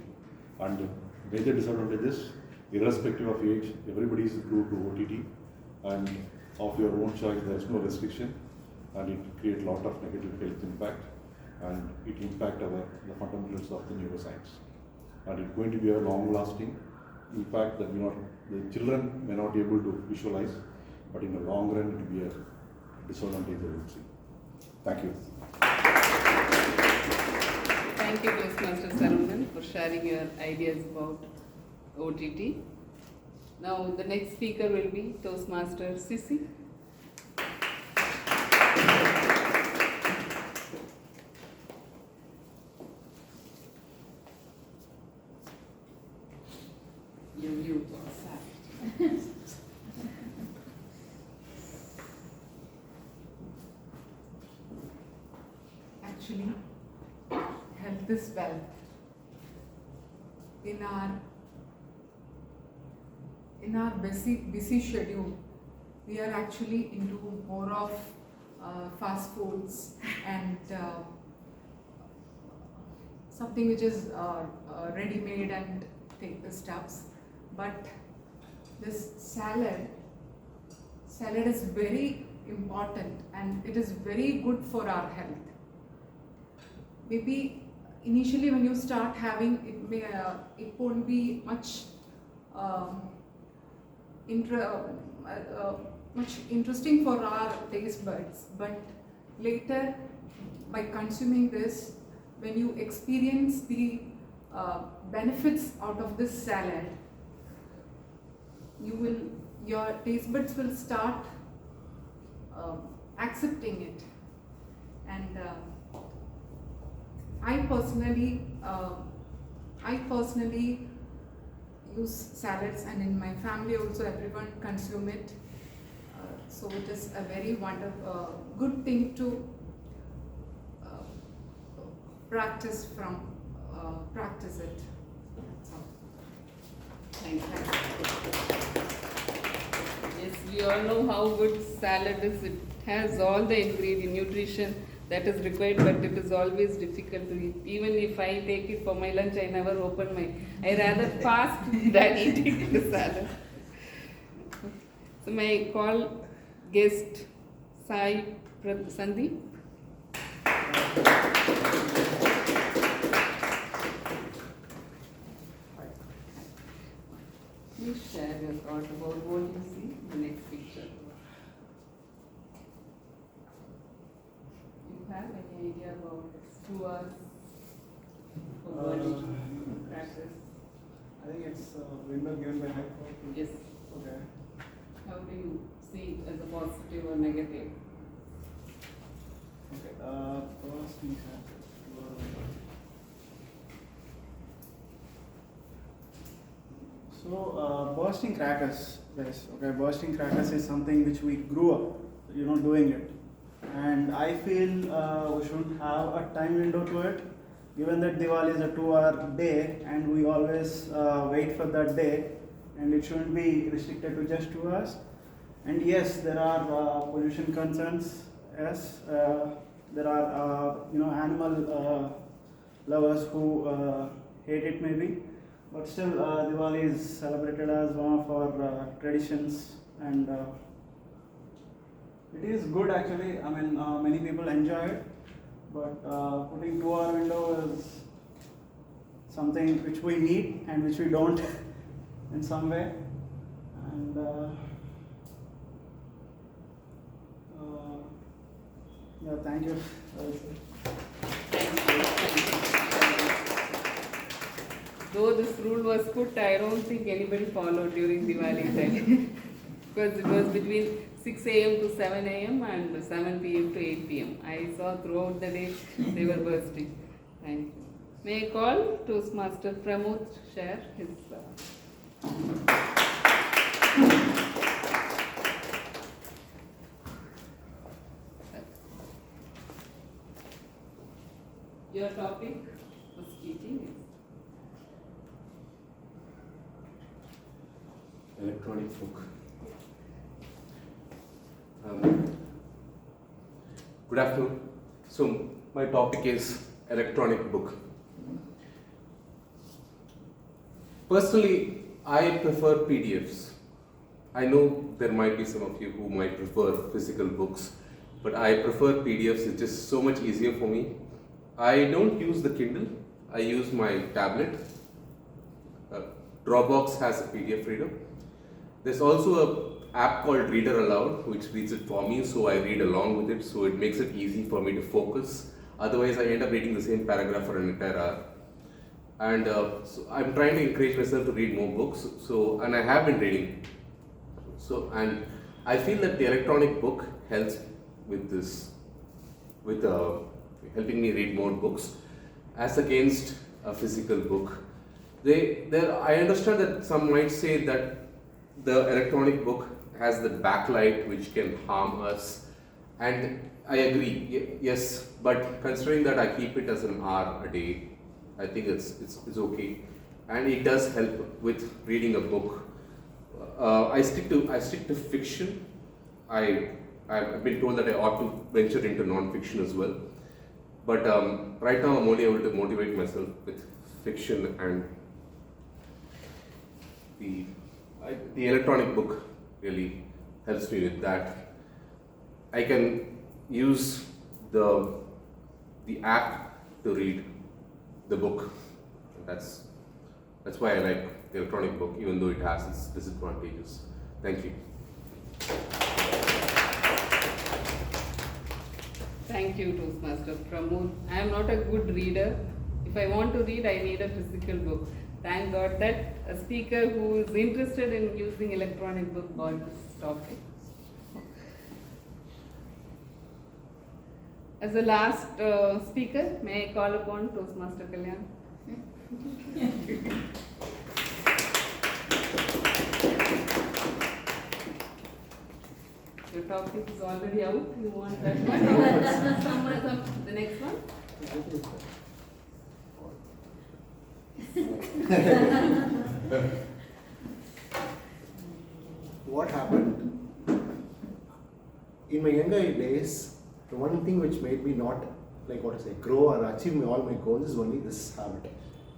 And major disadvantages, irrespective of age, everybody is glued to OTT, and of your own choice, there is no restriction, and it creates a lot of negative health impact, and it impacts the fundamentals of the neuroscience. And it's going to be a long-lasting impact that the children may not be able to visualize, but in the long run, it will be a disadvantage they will see. Thank you. Thank you, Toastmaster Saravanan, for sharing your ideas about OTT. Now, the next speaker will be Toastmaster Cissy. Your view outside. Actually, health is wealth. In our busy schedule, we are actually into more of fast foods and something which is ready-made and stuffs. But this salad is very important and it is very good for our health. Maybe initially when you start having it, it won't be much much interesting for our taste buds, but later by consuming this, when you experience the benefits out of this salad, your taste buds will start accepting it. And I personally use salads, and in my family also everyone consume it. So it is a very wonderful, good thing to practice it. So, Thank you. Yes, we all know how good salad is. It has all the ingredient nutrition that is required, but it is always difficult to eat. Even if I take it for my lunch, I never open I rather fast than eating the salad. So may I call guest Sai Sandeep? Please share your thought about what you see in the next picture. You have any idea about 2 hours for learning practice? I think it's a window given by High Court. Yes. Okay. How do you see it as a positive or negative? Okay. First we have bursting crackers, guys. Okay, bursting crackers is something which we grew up, doing it, and I feel we should have a time window to it. Given that Diwali is a 2-hour day, and we always wait for that day, and it shouldn't be restricted to just 2 hours. And yes, there are pollution concerns. Yes, there are animal lovers who hate it maybe. But still, Diwali is celebrated as one of our traditions, and it is good actually. I mean, many people enjoy it, but putting 2-hour window is something which we need and which we don't in some way. And yeah, thank you. Though this rule was put, I don't think anybody followed during Diwali time because it was between 6 a.m. to 7 a.m. and 7 p.m. to 8 p.m. I saw throughout the day they were bursting. Thank you. May I call Toastmaster Pramod share his Your topic for speaking is electronic book. Good afternoon. So my topic is electronic book. Personally, I prefer PDFs. I know there might be some of you who might prefer physical books, but I prefer PDFs. It's just so much easier for me. I don't use the Kindle. I use my tablet. Dropbox has a PDF reader. There's also an app called Reader Aloud, which reads it for me, so I read along with it, so it makes it easy for me to focus. Otherwise, I end up reading the same paragraph for an entire hour. And so I'm trying to encourage myself to read more books. And I have been reading. And I feel that the electronic book helps with this, with helping me read more books as against a physical book. I understand that some might say that the electronic book has the backlight which can harm us, and I agree, yes, but considering that I keep it as an hour a day, I think it's okay, and it does help with reading a book. I stick to fiction. I've been told that I ought to venture into non-fiction as well, but right now I'm only able to motivate myself with fiction, and the electronic book really helps me with that. I can use the app to read the book. That's why I like the electronic book, even though it has its disadvantages. Thank you. Thank you, Toastmaster Pramod. I am not a good reader. If I want to read, I need a physical book. Thank God that a speaker who is interested in using electronic book got this topic. As the last speaker, may I call upon Toastmaster Kalyan? Your topic is already out. You want that one? The next one? What happened? In my younger days, the one thing which made me not, grow or achieve all my goals is only this habit.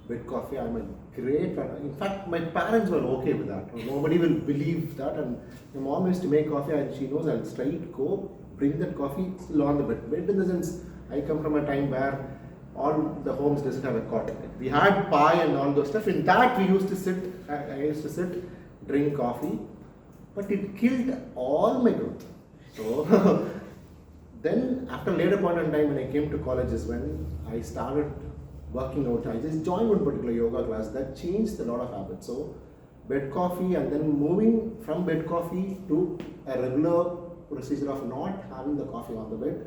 Bed coffee, I'm a great fan. In fact, my parents were okay with that. Nobody will believe that. And my mom used to make coffee, and she knows I'll straight go, bring that coffee still on the bed. Bed in the sense, I come from a time where all the homes doesn't have a cot. We had pie and all those stuff. In that, we used to sit, I used to sit, drink coffee, but it killed all my growth. So then, after later point in time when I came to college is when I started working out. I just joined one particular yoga class that changed a lot of habits. So bed coffee, and then moving from bed coffee to a regular procedure of not having the coffee on the bed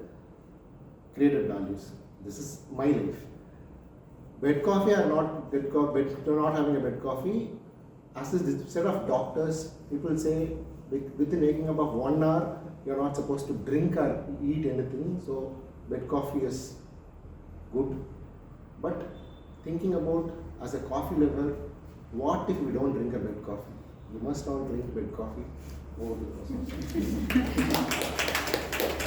created values. This is my life. Bed coffee or not not having a bed coffee, as a set of doctors, people say within waking up of 1 hour, you're not supposed to drink or eat anything. So bed coffee is good. But thinking about as a coffee lover, what if we don't drink a bed coffee? You must not drink bed coffee.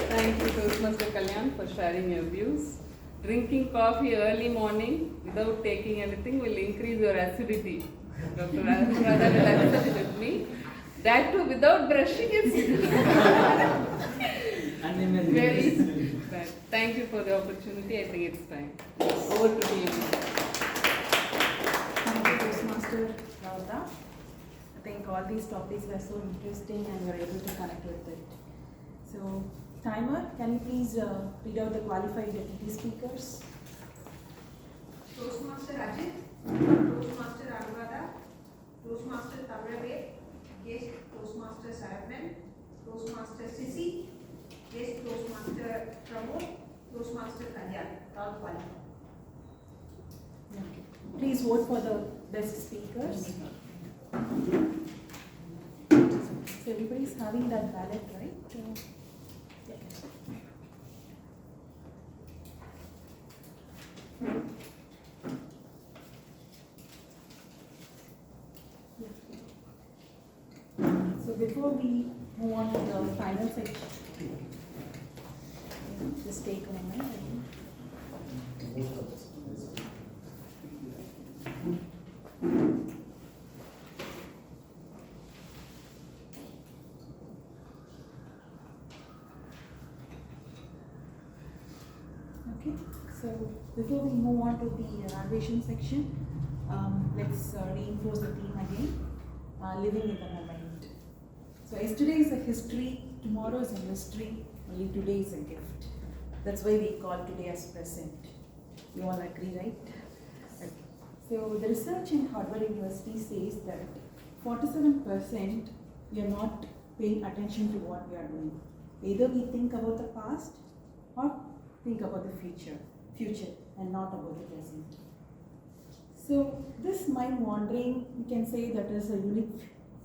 Thank you, Toastmaster Kalyan, for sharing your views. Drinking coffee early morning without taking anything will increase your acidity. Dr. Radha will accept it with me. That too without brushing is very bad. Thank you for the opportunity. I think it's time. Over to TM. Thank you, Toastmaster Radha. I think all these topics were so interesting and we were able to connect with it. So, timer, can you please read out the qualified deputy speakers? Toastmaster Ajit, Toastmaster Anuradha, Toastmaster Tamrabe, guest Toastmaster Saravanan, Toastmaster Cisy, guest Toastmaster Pramod, Toastmaster Kalyan, all qualified. Please vote for the best speakers. So everybody's having that ballot, right? before we move on to the final section, just take a moment. Okay, so before we move on to the evaluation section, let's reinforce the theme again, living in the moment. So yesterday is a history, tomorrow is a mystery, only today is a gift. That's why we call today as present. You all agree, right? Okay. So the research in Harvard University says that 47% we are not paying attention to what we are doing. Either we think about the past or think about the future and not about the present. So this mind wandering, we can say that is a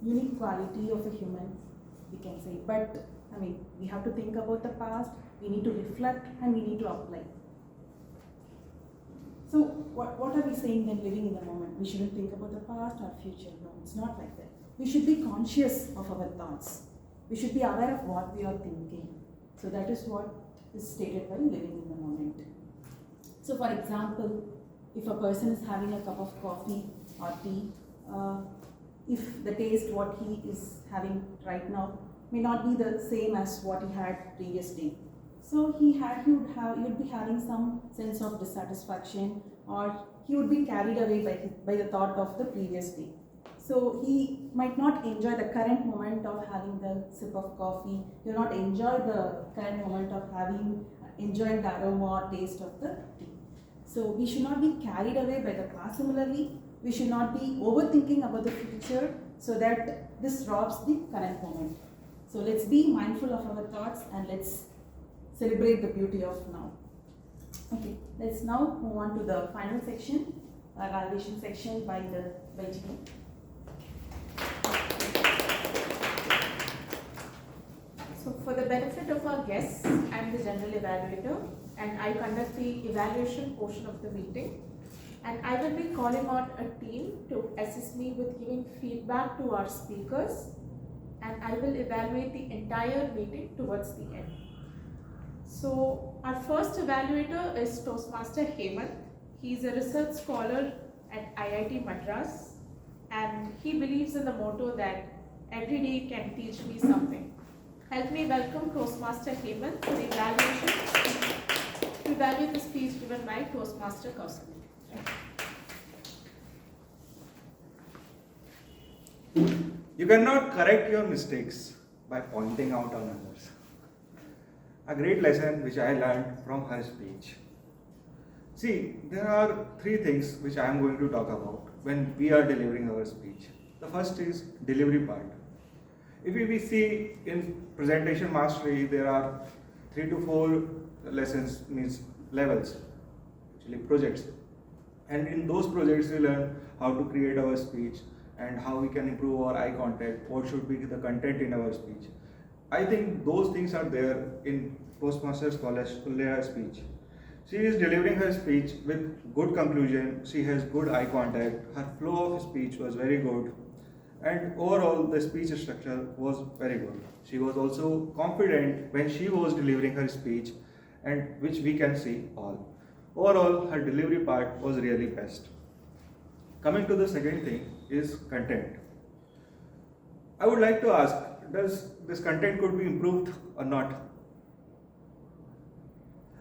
unique quality of a human, we can say. But I mean, we have to think about the past, we need to reflect, and we need to apply. So what are we saying then, living in the moment? We shouldn't think about the past or future. No, it's not like that. We should be conscious of our thoughts. We should be aware of what we are thinking. So that is what is stated by living in the moment. So for example, if a person is having a cup of coffee or tea, if the taste what he is having right now may not be the same as what he had previous day. So he would be having some sense of dissatisfaction, or he would be carried away by the thought of the previous day. So he might not enjoy the current moment of having the sip of coffee. He will not enjoy the current moment of enjoying the aroma or taste of the tea. So we should not be carried away by the past. Similarly, we should not be overthinking about the future, so that this robs the current moment. So let's be mindful of our thoughts and let's celebrate the beauty of now. Okay, let's now move on to the final section, evaluation section by TM. So for the benefit of our guests, I am the general evaluator and I conduct the evaluation portion of the meeting. And I will be calling on a team to assist me with giving feedback to our speakers, and I will evaluate the entire meeting towards the end. So our first evaluator is Toastmaster Hemant. He is a research scholar at IIT Madras, and he believes in the motto that every day can teach me something. Help me welcome Toastmaster Hemant for the evaluation to evaluate the speech given by Toastmaster Kausalya. You cannot correct your mistakes by pointing out on others. A great lesson which I learned from her speech. See, there are three things which I am going to talk about when we are delivering our speech. The first is delivery part. If we see in presentation mastery, there are 3 to 4 lessons, means levels, actually projects. And in those projects we learn how to create our speech and how we can improve our eye contact, what should be the content in our speech. I think those things are there in Toastmaster Kausalya speech. She is delivering her speech with good conclusion, she has good eye contact, her flow of speech was very good, and overall the speech structure was very good. She was also confident when she was delivering her speech, and which we can see all. Overall, her delivery part was really best. Coming to the second thing is content. I would like to ask, does this content could be improved or not?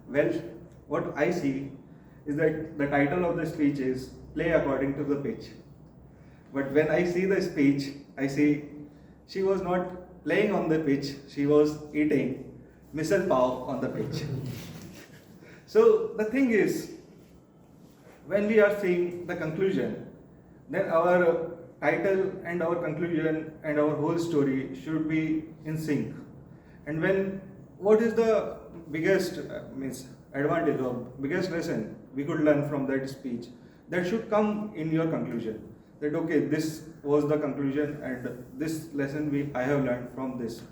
Well, what I see is that the title of the speech is Play According to the Pitch. But when I see the speech, I see she was not playing on the pitch, she was eating misal pav on the pitch. So the thing is, when we are seeing the conclusion, then our title and our conclusion and our whole story should be in sync. And when, what is the biggest advantage or biggest lesson we could learn from that speech, that should come in your conclusion. That okay, this was the conclusion and this lesson I have learned from this.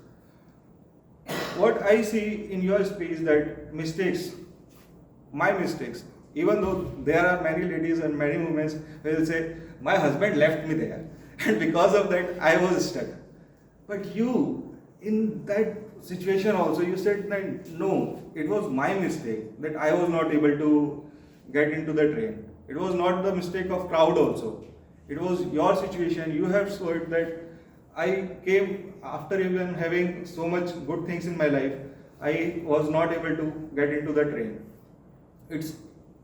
What I see in your speech that mistakes, my mistakes, even though there are many ladies and many women will say, my husband left me there and because of that I was stuck. But you, in that situation also, you said that no, it was my mistake that I was not able to get into the train. It was not the mistake of crowd also. It was your situation. You have said that I came after even having so much good things in my life, I was not able to get into the train. It's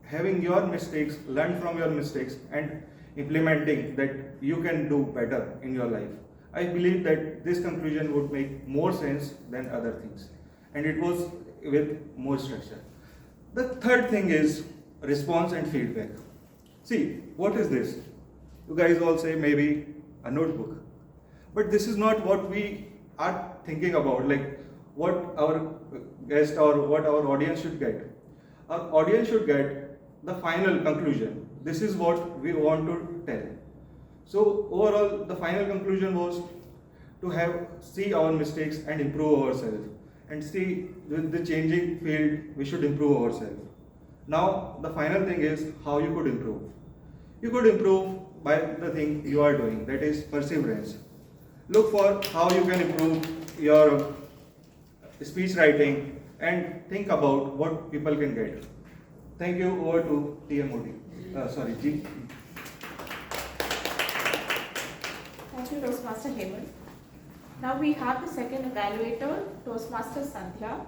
having your mistakes, learn from your mistakes and implementing that you can do better in your life. I believe that this conclusion would make more sense than other things. And it was with more structure. The third thing is response and feedback. See, what is this? You guys all say maybe a notebook. But this is not what we are thinking about, like what our guest or what our audience should get. Our audience should get the final conclusion. This is what we want to tell. So overall, the final conclusion was to see our mistakes and improve ourselves. And see, with the changing field, we should improve ourselves. Now, the final thing is how you could improve. You could improve by the thing you are doing, that is perseverance. Look for how you can improve your speech writing and think about what people can get. Thank you. Over to TMOD. G. Thank you, Toastmaster Hemant. Now we have the second evaluator, Toastmaster Sandhya.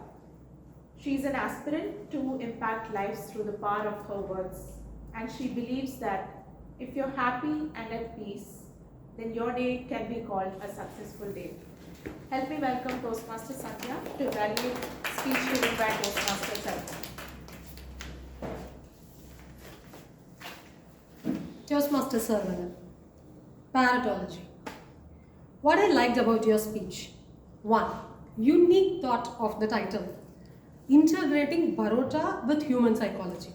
She is an aspirant to impact lives through the power of her words. And she believes that if you're happy and at peace, then your day can be called a successful day. Help me welcome Toastmaster Sandhya to evaluate speech given by Toastmaster Sandhya. Toastmaster Saravanan. Paratology. What I liked about your speech. 1. Unique thought of the title. Integrating Baroda with human psychology.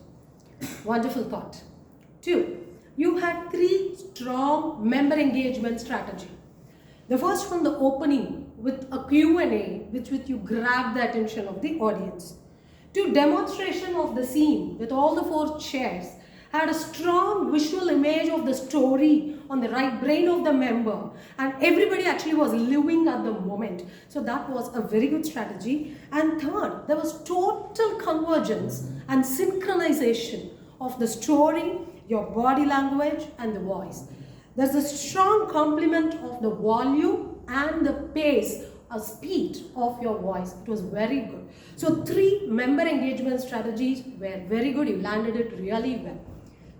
Wonderful thought. 2. You had 3 strong member engagement strategy. The first one, the opening with a Q&A with which you grab the attention of the audience. 2. Demonstration of the scene with all the 4 chairs had a strong visual image of the story on the right brain of the member, and everybody actually was living at the moment. So that was a very good strategy. And third, there was total convergence and synchronization of the story, your body language and the voice. There's a strong complement of the volume and the pace or speed of your voice. It was very good. So 3 member engagement strategies were very good. You landed it really well.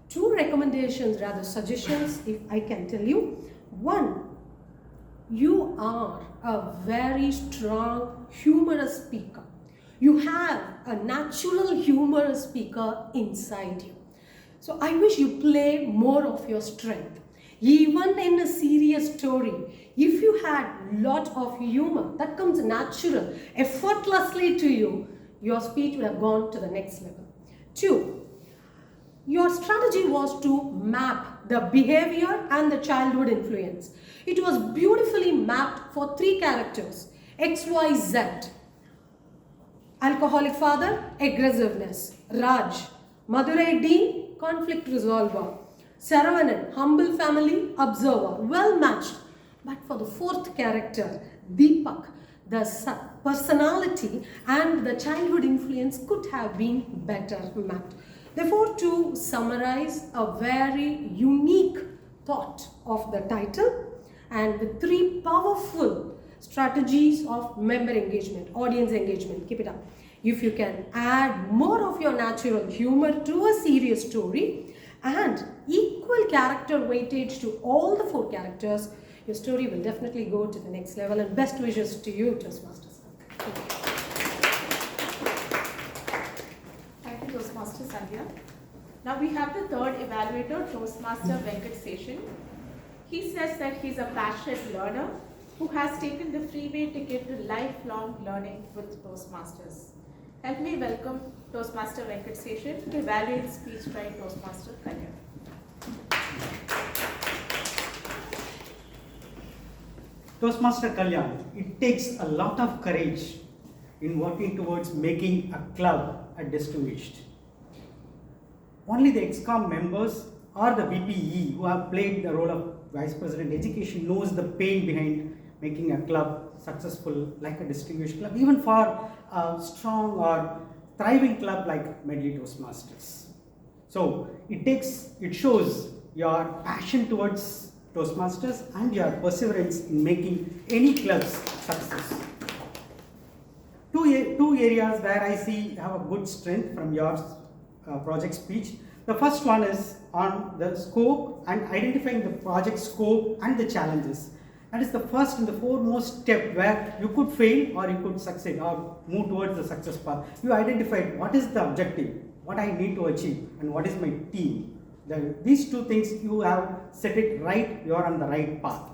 2 recommendations, rather suggestions, if I can tell you. 1, you are a very strong humorous speaker. You have a natural humorous speaker inside you. So I wish you play more of your strength. Even in a serious story, if you had lot of humor, that comes natural, effortlessly to you, your speech would have gone to the next level. 2, your strategy was to map the behavior and the childhood influence. It was beautifully mapped for 3 characters, X, Y, Z. Alcoholic father, aggressiveness. Raj, Madurai Dean, conflict resolver. Saravanan, humble family, observer. Well matched. But for the 4th character, Deepak, the personality and the childhood influence could have been better mapped. Therefore, to summarize a very unique thought of the title and the 3 powerful strategies of member engagement, audience engagement, keep it up. If you can add more of your natural humor to a serious story and equal character weightage to all the 4 characters, your story will definitely go to the next level, and best wishes to you, Toastmasters. Thank you, Toastmaster Sandhya. Now we have the 3rd evaluator, Toastmaster Venkat. He says that he's a passionate learner who has taken the freeway ticket to lifelong learning with Toastmasters. Help me welcome Toastmaster Venkat to evaluate speech by Toastmaster Kalyan. Toastmaster Kalyan, it takes a lot of courage in working towards making a club a distinguished. Only the ExCom members or the VPE who have played the role of Vice President Education knows the pain behind making a club successful like a distinguished club, even for a strong or thriving club like Medley Toastmasters. So it shows your passion towards Toastmasters and your perseverance in making any club's success. Two areas where I see have a good strength from your project speech. The first one is on the scope and identifying the project scope and the challenges. That is the first and the foremost step where you could fail or you could succeed or move towards the success path. You identified what is the objective, what I need to achieve, and what is my team. These two things you have set it right, you are on the right path.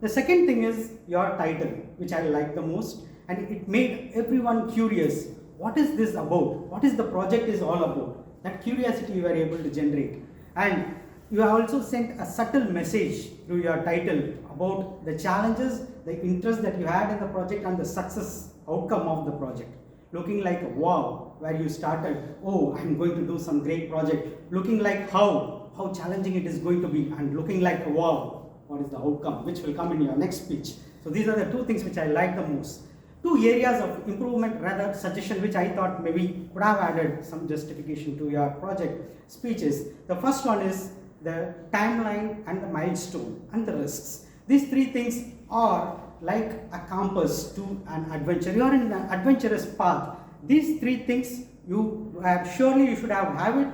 The second thing is your title, which I like the most, and it made everyone curious. What is this about? What is the project is all about? That curiosity you were able to generate. And you have also sent a subtle message through your title about the challenges, the interest that you had in the project, and the success outcome of the project. Looking like wow, where you started, oh, I'm going to do some great project. Looking like how challenging it is going to be, and looking like wow, what is the outcome, which will come in your next speech. So these are the two things which I like the most. Two areas of improvement, rather suggestion, which I thought maybe could have added some justification to your project speeches. The first one is the timeline and the milestone and the risks. These three things are like a compass to an adventure. You are in an adventurous path. These three things you surely you should have it.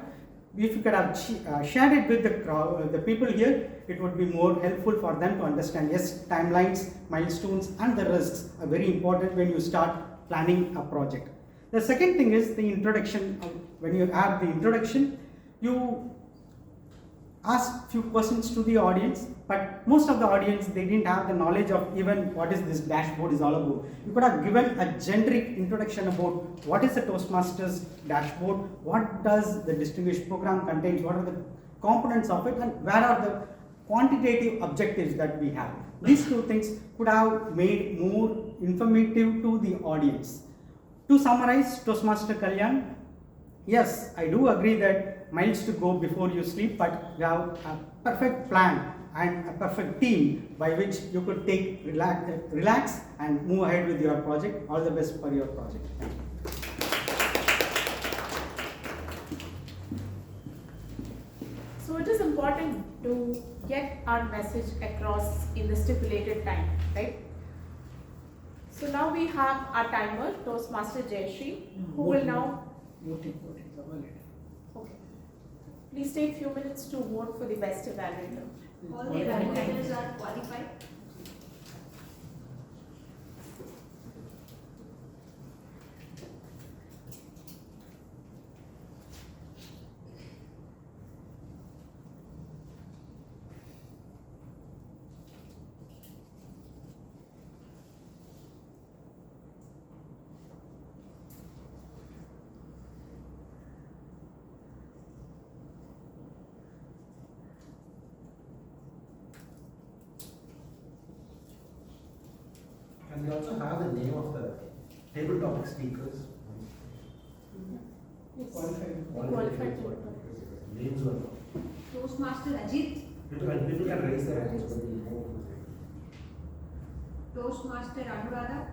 If you could have shared it with the people here, it would be more helpful for them to understand. Yes, timelines, milestones, and the risks are very important when you start planning a project. The second thing is the introduction. When you have the introduction, you ask few questions to the audience, but most of the audience, they didn't have the knowledge of even what is this dashboard is all about. You could have given a generic introduction about what is the Toastmasters dashboard, what does the distinguished program contain, what are the components of it, and where are the quantitative objectives that we have. These two things could have made more informative to the audience. To summarize, Toastmaster Kalyan, yes, I do agree that miles to go before you sleep, but you have a perfect plan and a perfect team by which you could take relax and move ahead with your project. All the best for your project. Thank you. So it is important to get our message across in the stipulated time, right? So now we have our timer, Toastmaster Jayashree, who will now... Voting. Okay. Please take few minutes to vote for the best evaluator. All the evaluators are qualified. And we also have the name of the table topic speakers. Qualified. Names were not. Toastmaster Ajit. People can raise their hands. Toastmaster Anuradha.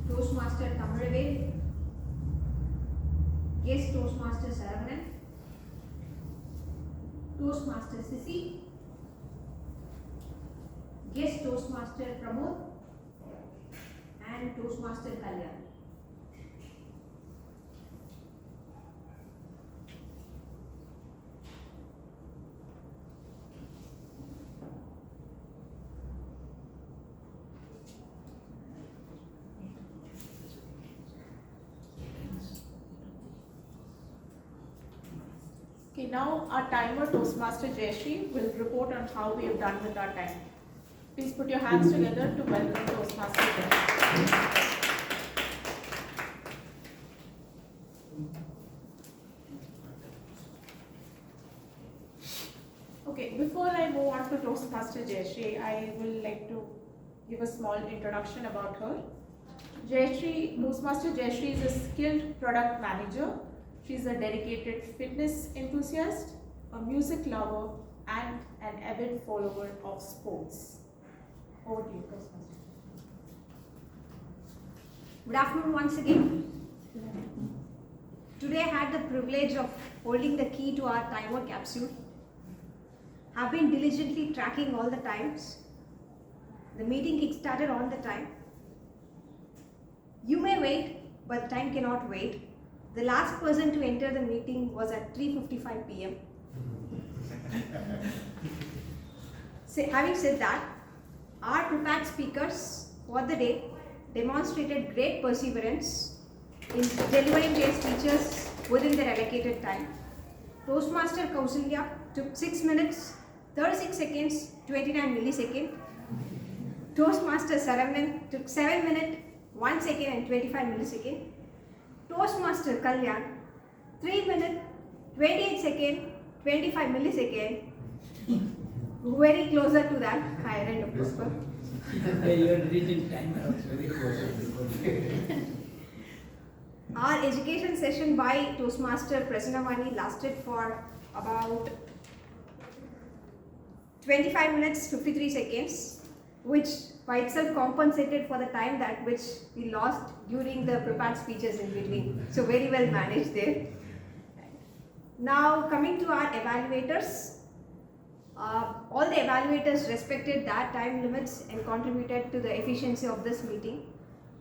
Toastmaster Tamaravel. Guest Toastmaster Saravanan. Toastmaster Cisy. Guest Toastmaster Pramod. And Toastmaster Kalyan. Okay, now our timer, Toastmaster Jayashree, will report on how we have done with our time. Please put your hands together to welcome Toastmaster Jayashree. Okay, before I move on to Toastmaster Jayashree, I will like to give a small introduction about her. Toastmaster Jayashree is a skilled product manager. She's a dedicated fitness enthusiast, a music lover, and an avid follower of sports. Over to you, Toastmaster. Good afternoon once again. Today I had the privilege of holding the key to our timer capsule. Have been diligently tracking all the times. The meeting kick-started on the time. You may wait, but time cannot wait. The last person to enter the meeting was at 3:55 p.m. Having said that, our prepared speakers for the day demonstrated great perseverance in delivering their speeches within their allocated time. Toastmaster Kausalya took 6 minutes, 36 seconds, 29 milliseconds. Toastmaster Saravanan took 7 minutes, 1 second and 25 milliseconds. Toastmaster Kalyan, 3 minutes, 28 seconds, 25 milliseconds. Very closer to that higher end of the score. You are reaching time. Very close. Our education session by Toastmaster Prasanna Vani lasted for about 25 minutes 53 seconds, which by itself compensated for the time that which we lost during the prepared speeches in between. So very well managed there. Now coming to our evaluators. All the evaluators respected their time limits and contributed to the efficiency of this meeting.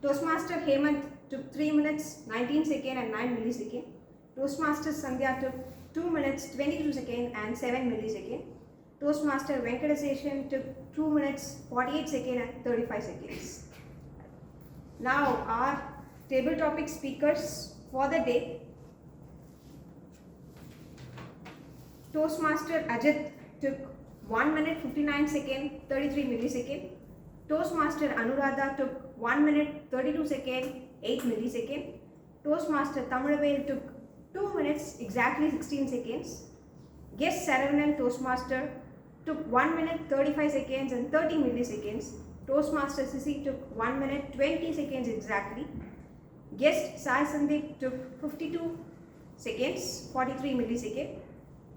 Toastmaster Hemant took 3 minutes, 19 seconds and 9 milliseconds. Toastmaster Sandhya took 2 minutes, 22 seconds and 7 milliseconds. Toastmaster Venkateshan took 2 minutes, 48 seconds and 35 seconds. Now our table topic speakers for the day. Toastmaster Ajit took 1 minute, 59 seconds, 33 milliseconds. Toastmaster Anuradha took 1 minute, 32 seconds, 8 milliseconds. Toastmaster Tamilavel took 2 minutes, exactly 16 seconds. Guest Saravanan Toastmaster took 1 minute, 35 seconds and 30 milliseconds. Toastmaster Cisy took 1 minute, 20 seconds exactly. Guest Sai Sandeep took 52 seconds, 43 milliseconds.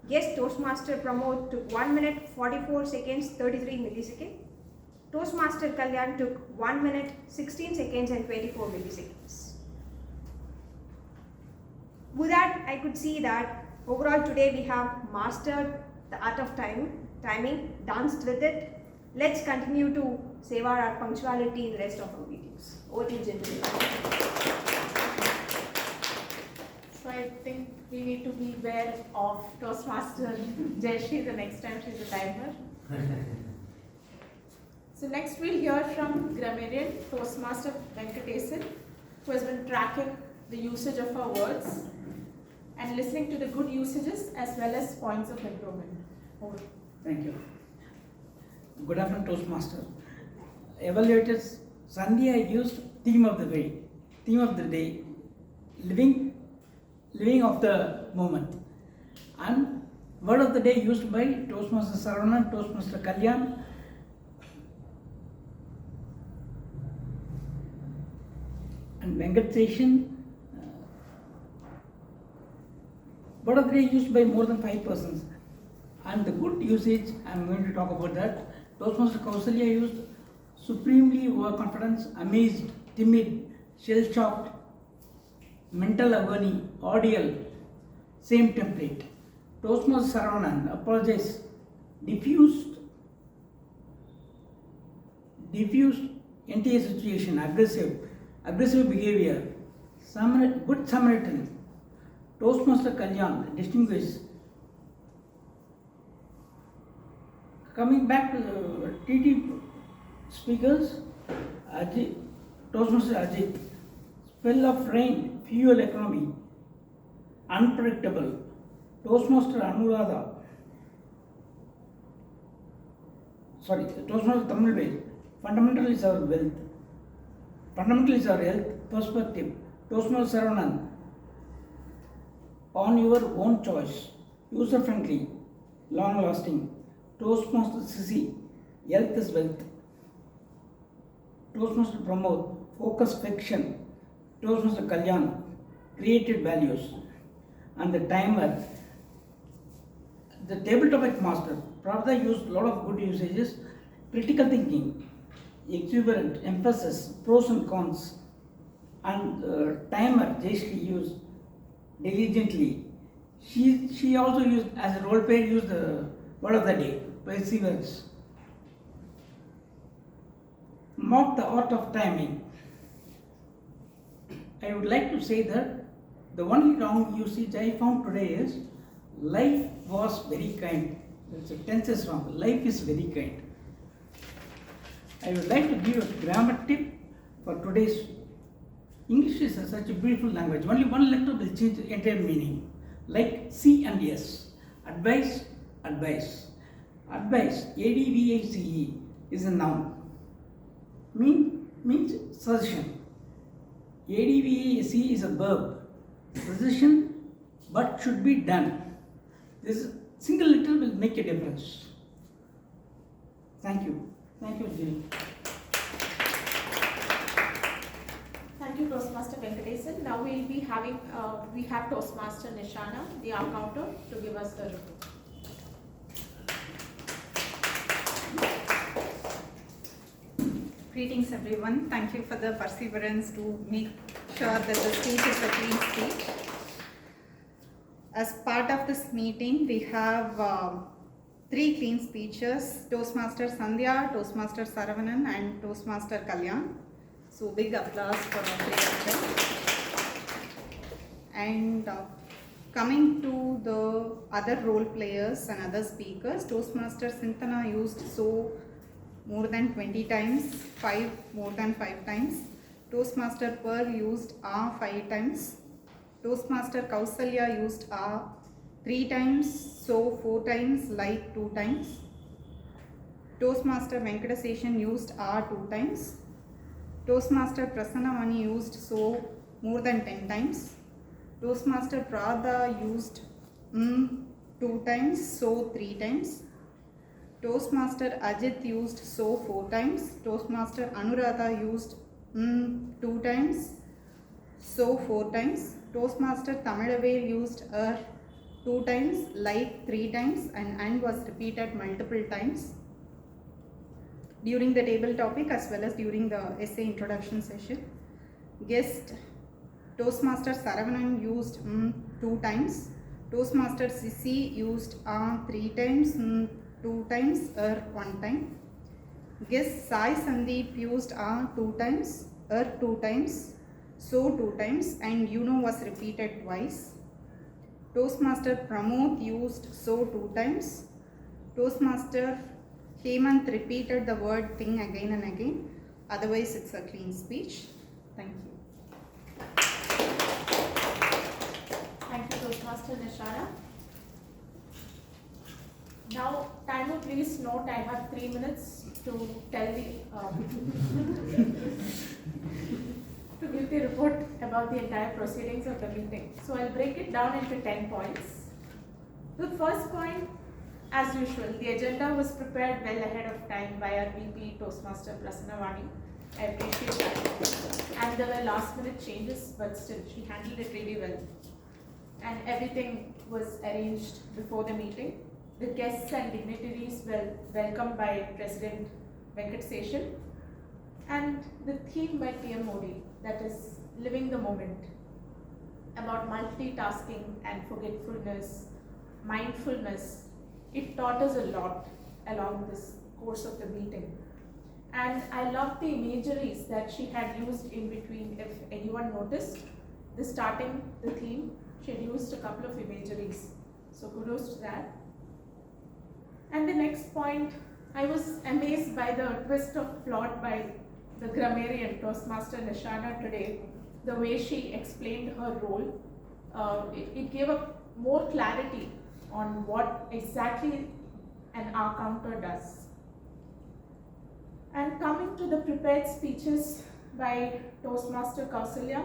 Guest Toastmaster Pramod took 1 minute, 44 seconds, 33 milliseconds. Toastmaster Kalyan took 1 minute, 16 seconds and 24 milliseconds. With that, I could see that overall today we have mastered the art of timing, danced with it. Let's continue to save our punctuality in the rest of our meetings. Over to you, gentlemen. So I think we need to be aware of Toastmaster Jayashree the next time she's a timer. So next we'll hear from Grammarian Toastmaster Venkateshan, who has been tracking the usage of our words and listening to the good usages as well as points of improvement. Over. Thank you. Good afternoon, Toastmaster. Evaluators, Sandhya used theme of the day, living of the moment. And word of the day used by Toastmaster Saravanan, Toastmaster Kalyan, and Venkateshan. Word of the day used by more than 5 persons. And the good usage, I am going to talk about that. Toastmaster Kausalya used supremely overconfident, amazed, timid, shell-shocked, mental agony, audial, same template. Toastmaster Saravanan, apologize, diffused entire situation, aggressive behavior, good Samaritan. Toastmaster Kalyan, distinguished. Coming back to TT speakers, Toastmaster Ajit, spell of rain, fuel economy, unpredictable. Toastmaster Anuradha, Toastmaster Tamilavel, fundamental is our wealth, fundamental is our health, perspective. Toastmaster Saravanan, on your own choice, user friendly, long lasting. Toastmaster Cisy, health is wealth. Toastmaster Pramod, focus fiction. Toastmaster Kalyan, created values. And the timer, the table topic master, Pravda used a lot of good usages. Critical thinking, exuberant emphasis, pros and cons, and timer Jayashree used diligently. She also used, as a role player, used the word of the day, perseverance. Mock the art of timing. I would like to say that the only wrong usage I found today is life was very kind. The tense is wrong. Life is very kind. I would like to give a grammar tip for today's. English is such a beautiful language. Only one letter will change the entire meaning. Like C and S. Advice, advice. Advice, ADVICE, is a noun. Means suggestion. ADVICE is a verb. Suggestion, but should be done. This single letter will make a difference. Thank you. Thank you, Jay. Thank you, Toastmaster Venkatesan. Now we'll be having, we have Toastmaster Nishana, the accountant, to give us the report. Greetings everyone. Thank you for the perseverance to make sure that the speech is a clean speech. As part of this meeting, we have 3 clean speeches: Toastmaster Sandhya, Toastmaster Saravanan, and Toastmaster Kalyan. So big applause for all 3 of them. And coming to the other role players and other speakers, Toastmaster Sintana used so more than 20 times, 5 more than 5 times. Toastmaster Pearl used 5 times. Toastmaster Kausalya used 3 times, so 4 times, like 2 times. Toastmaster Venkataseshan used 2 times. Toastmaster Prasanna Vani used so more than 10 times. Toastmaster Prada used 2 times, so 3 times. Toastmaster Ajit used so 4 times. Toastmaster Anuradha used 2 times, so 4 times. Toastmaster Tamilavel used 2 times, like 3 times, and was repeated multiple times during the table topic as well as during the essay introduction session. Guest Toastmaster Saravanan used 2 times. Toastmaster Cissy used 3 times, 2 times, 1 time. Guest Sai Sandeep used 2 times, 2 times, so 2 times, and was repeated twice. Toastmaster Pramod used so 2 times. Toastmaster Hemant repeated the word thing again and again. Otherwise, it's a clean speech. Thank you. Thank you, Toastmaster Nishana. Now, timer, please note I have 3 minutes to tell the to give the report about the entire proceedings of the meeting. So I'll break it down into 10 points. The first point, as usual, the agenda was prepared well ahead of time by our VP Toastmaster Prasanna Vani. I appreciate that. And there were last minute changes, but still she handled it really well. And everything was arranged before the meeting. The guests and dignitaries were welcomed by President Venkataseshan. And the theme by TMOD, that is living the moment, about multitasking and forgetfulness, mindfulness. It taught us a lot along this course of the meeting. And I love the imageries that she had used in between. If anyone noticed, the theme, she had used a couple of imageries. So kudos to that. And the next point, I was amazed by the twist of plot by the Grammarian Toastmaster Nishana today, the way she explained her role. It gave a more clarity on what exactly an R-counter does. And coming to the prepared speeches by Toastmaster Kausalya,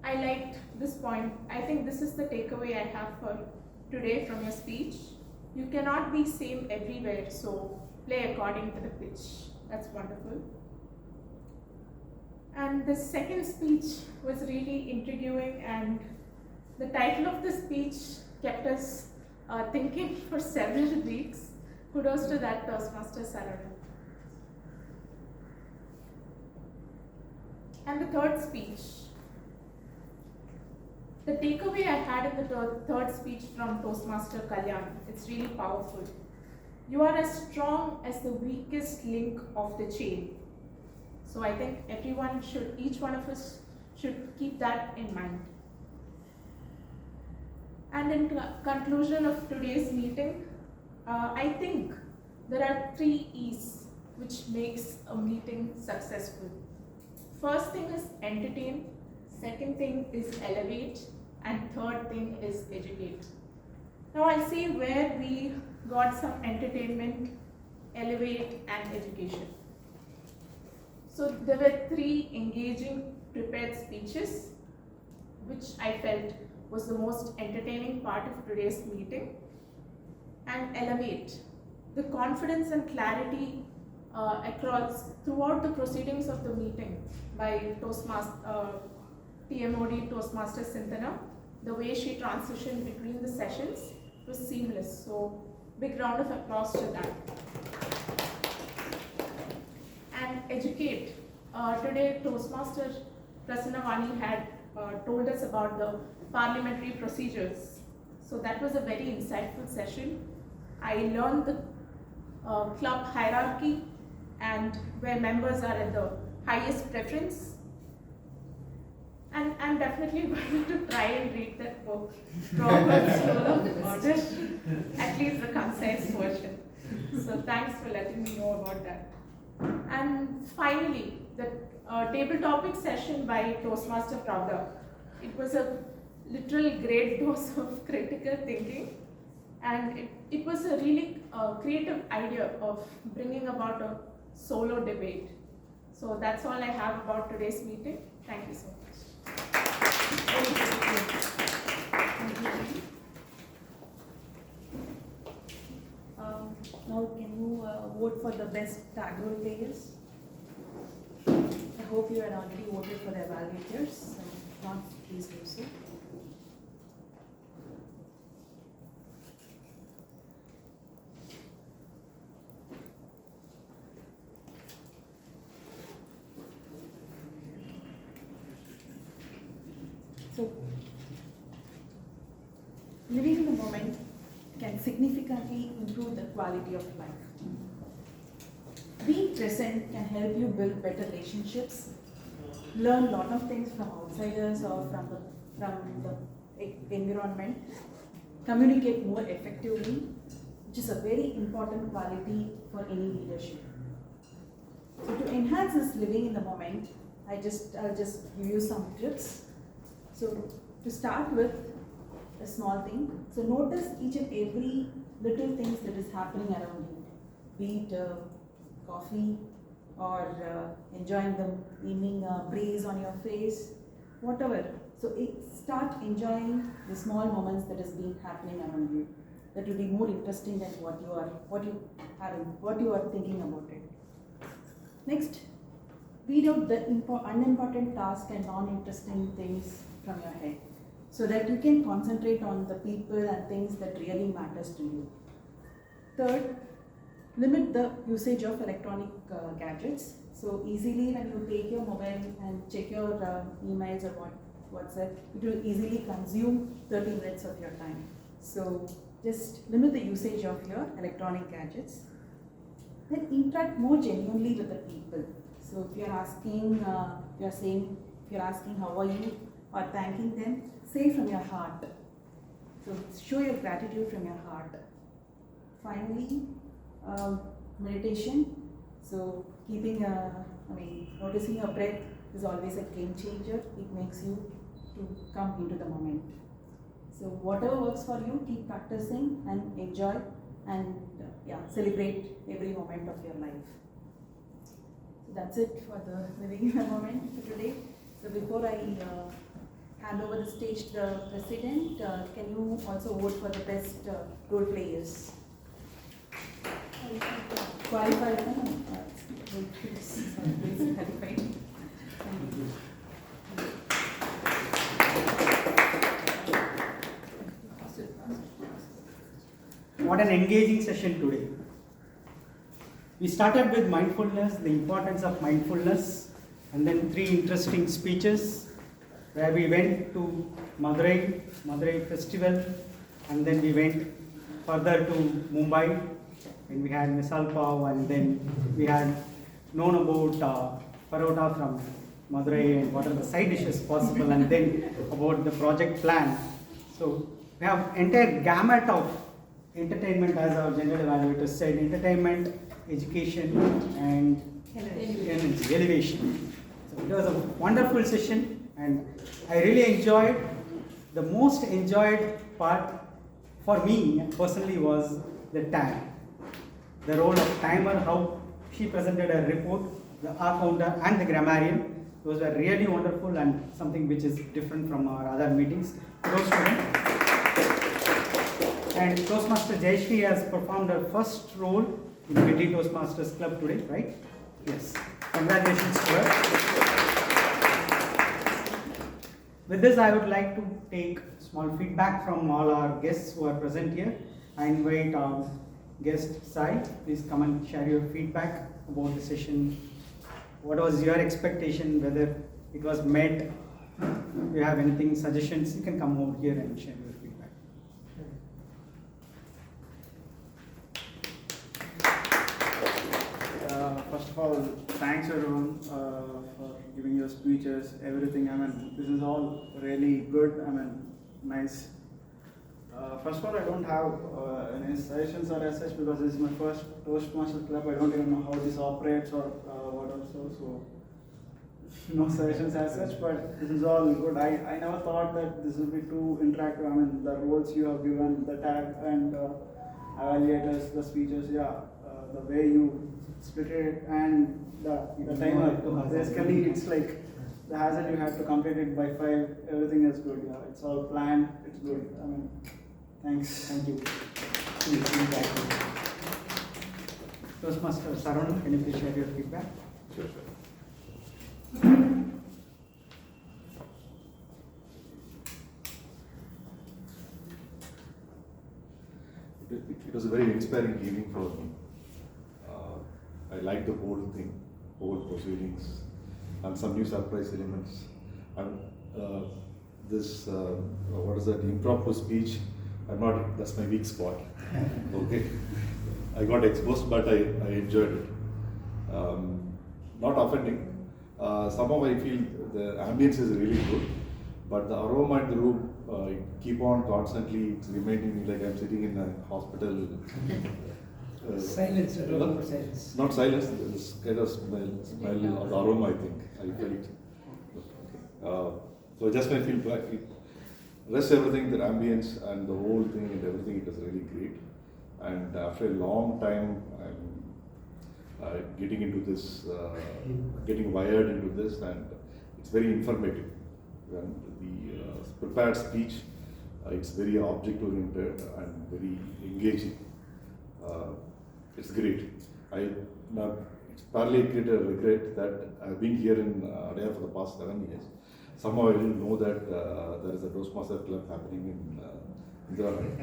I liked this point. I think this is the takeaway I have for today from your speech. You cannot be same everywhere, so play according to the pitch. That's wonderful. And the second speech was really intriguing, and the title of the speech kept us thinking for several weeks. Kudos to that, Toastmaster Saravanan. And the third speech. The takeaway I had in the third speech from Toastmaster Kalyan, it's really powerful. You are as strong as the weakest link of the chain. So I think each one of us should keep that in mind. And in conclusion of today's meeting, I think there are 3 E's which makes a meeting successful. First thing is entertain, second thing is elevate, and third thing is educate. Now I'll say where we got some entertainment, elevate, and education. So there were 3 engaging prepared speeches which I felt was the most entertaining part of today's meeting. And elevate, the confidence and clarity throughout the proceedings of the meeting by TMOD Toastmaster Sintana. The way she transitioned between the sessions was seamless. So big round of applause to that. And educate. Today Toastmaster Prasanna Vani had told us about the parliamentary procedures. So that was a very insightful session. I learned the club hierarchy and where members are at the highest preference. And I'm definitely going to try and read that book, Proverbs Rule of Order, at least the concise version. So thanks for letting me know about that. And finally, the table topic session by Toastmaster Pravda. It was a literal great dose of critical thinking, and it was a really creative idea of bringing about a solo debate. So that's all I have about today's meeting. Thank you so much. Now can you vote for the best tag role players? I hope you had already voted for the evaluators. So if not, please do so. So, living in the moment can significantly improve the quality of life. Being present can help you build better relationships, learn a lot of things from outsiders or from the environment, communicate more effectively, which is a very important quality for any leadership. So to enhance this living in the moment, I'll just give you some tips. So to start with, a small thing. So notice each and every little things that is happening around you, be it coffee or enjoying the evening breeze on your face, whatever. So start enjoying the small moments that is being happening around you. That will be more interesting than what you are thinking about it. Next, weed out the unimportant tasks and non-interesting things from your head, so that you can concentrate on the people and things that really matters to you. Third, limit the usage of electronic gadgets. So easily when you take your mobile and check your emails or WhatsApp, it will easily consume 30 minutes of your time. So just limit the usage of your electronic gadgets. Then interact more genuinely with the people. So if you're asking, if you're asking how are you or thanking them, say from your heart. So show your gratitude from your heart. Finally, meditation. So noticing your breath is always a game changer. It makes you to come into the moment. So whatever works for you, keep practicing and enjoy and celebrate every moment of your life. So that's it for the living in the moment for today. So before I hand over the stage to the president, can you also vote for the best role players? Qualified? Qualified. What an engaging session today. We started with mindfulness, the importance of mindfulness, and then 3 interesting speeches where we went to Madurai festival, and then we went further to Mumbai, and we had misal pav, and then we had known about parota from Madurai and what are the side dishes possible, and then about the project plan. So we have entire gamut of entertainment, as our general evaluator said, entertainment, education, and elevation. So it was a wonderful session, and I really enjoyed. The most enjoyed part for me personally was the time. The role of timer, how she presented her report, the R counter and the grammarian. Those were really wonderful and something which is different from our other meetings. Those and Toastmaster Jayashree has performed her first role in the Medley Toastmasters Club today, right? Yes. Congratulations to her. With this, I would like to take small feedback from all our guests who are present here. I invite our guest Sai. Please come and share your feedback about the session. What was your expectation? Whether it was met? If you have anything, suggestions, you can come over here and share your feedback. First of all, thanks everyone for giving your speeches, everything. I mean, this is all really good. I mean, nice. First of all, I don't have any suggestions or as such because this is my first Toastmaster club. I don't even know how this operates or what also. So, no suggestions as such, but this is all good. I never thought that this would be too interactive. I mean, the roles you have given, the tag and evaluators, the speeches, the way you split it and the timer. Basically, it's like the hazard you have to complete it by 5. Everything is good. Yeah, it's all planned. It's good. I mean, thanks. Thank you. Toastmaster Saran, can you please share your feedback? Sure. It was a very inspiring evening for me. I liked the whole thing, whole proceedings, and some new surprise elements. And this, what is that, impromptu speech, that's my weak spot. Okay. I got exposed, but I enjoyed it. Not offending. Somehow I feel the ambience is really good, but the aroma in the room, keep on constantly, it's reminding me like I'm sitting in a hospital. Silence, silence. Not silence, this kind of smell of the aroma, I think. I felt. So just when I feel back, rest everything, the ambience and the whole thing and everything, it was really great. And after a long time, I'm getting into this, getting wired into this, and it's very informative. And the prepared speech, it's very object-oriented and very engaging. It's great. It's partly created a regret that I've been here in Adaya for the past 7 years. Somehow I didn't know that there is a Toastmaster club happening in Vijayarajan.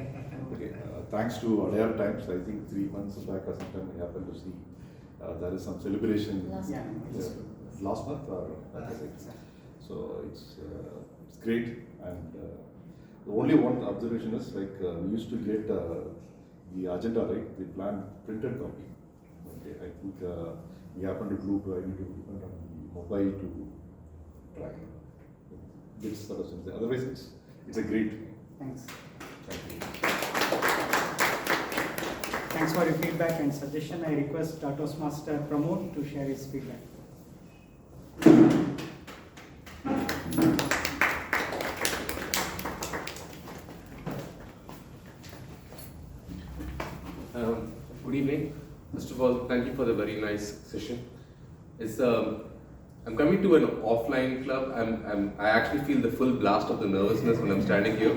Okay. Thanks to Adaya Times, I think 3 months back or sometime I happened to see there is some celebration last month or so it's great. And the only one observation is like we used to get the agenda, right? The plan printed copy. Okay, I think we happen to group I need to depend on the mobile to track this sort of things. Otherwise, it's a great. Thanks. Thank you. Thanks for your feedback and suggestion. I request Toastmaster Pramod to share his feedback. Good evening. First of all, thank you for the very nice session. I'm coming to an offline club. I actually feel the full blast of the nervousness when I'm standing here,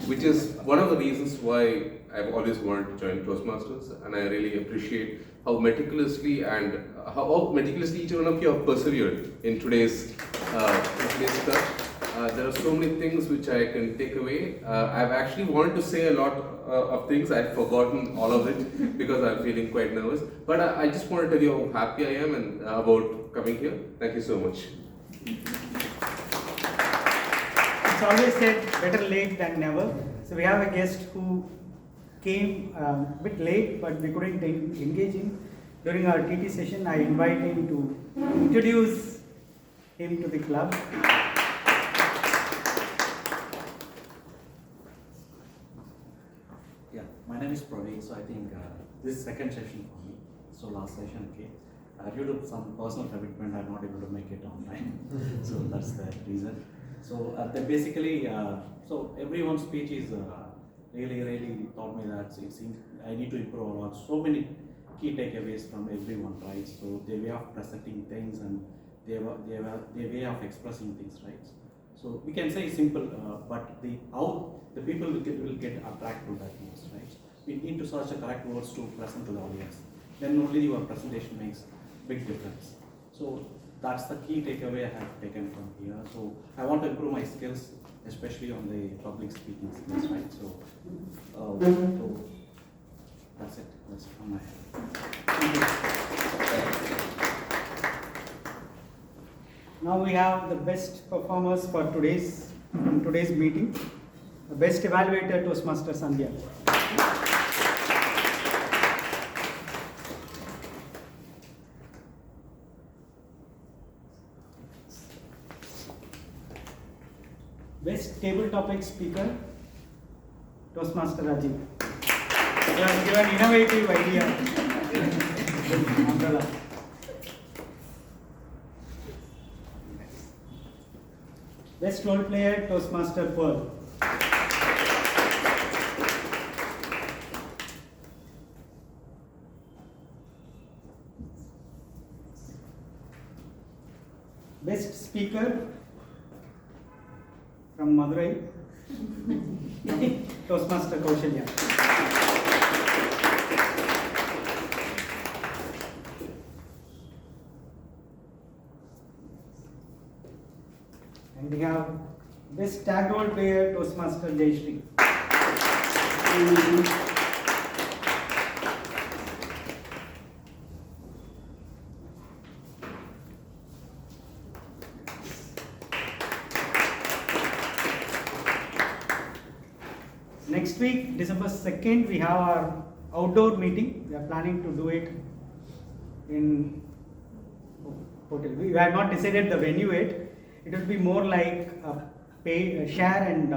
which is one of the reasons why I've always wanted to join Toastmasters, and I really appreciate how meticulously each one of you have persevered in today's club. There are so many things which I can take away. I've actually wanted to say a lot of things. I've forgotten all of it because I'm feeling quite nervous. But I just want to tell you how happy I am and about coming here. Thank you so much. It's always said better late than never. So we have a guest who came a bit late, but we couldn't engage him during our TT session. I invite him to introduce him to the club. Yeah, my name is Pradeep. So I think this is second session for me. So last session, okay. Due to some personal commitment, I'm not able to make it on time. So that's the reason. So basically, so everyone's speech is really taught me that it seems I need to improve a lot. So many key takeaways from everyone, right? So their way of presenting things and their way of expressing things, right? So we can say simple, but how the people will get attracted to that most, right? We need to search the correct words to present to the audience. Then only your presentation makes big difference. So that's the key takeaway I have taken from here. So I want to improve my skills, especially on the public speaking skills, right? So that's it. That's from my hand. Now we have the best performers for today's meeting. The best evaluator, Toastmaster Sandhya. Best table topic speaker, Toastmaster Rajiv. You have given innovative idea. Umbrella. Best role player, Toastmaster Pearl. Best speaker from Madurai, Toastmaster Kausalya. And we have best tag role player, Toastmaster Jayashree. Next week, December 2nd, we have our outdoor meeting. We are planning to do it in hotel. We have not decided the venue yet. It will be more like share and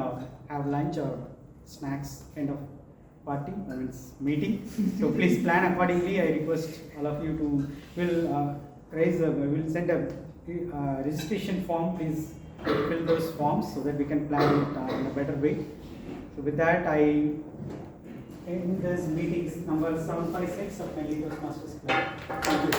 have lunch or snacks kind of party, meeting. So please plan accordingly. I request all of you to we'll send a registration form. Please fill those forms so that we can plan it in a better way. So with that, I end this meeting number 756 of Medley Toastmasters Club. Thank you.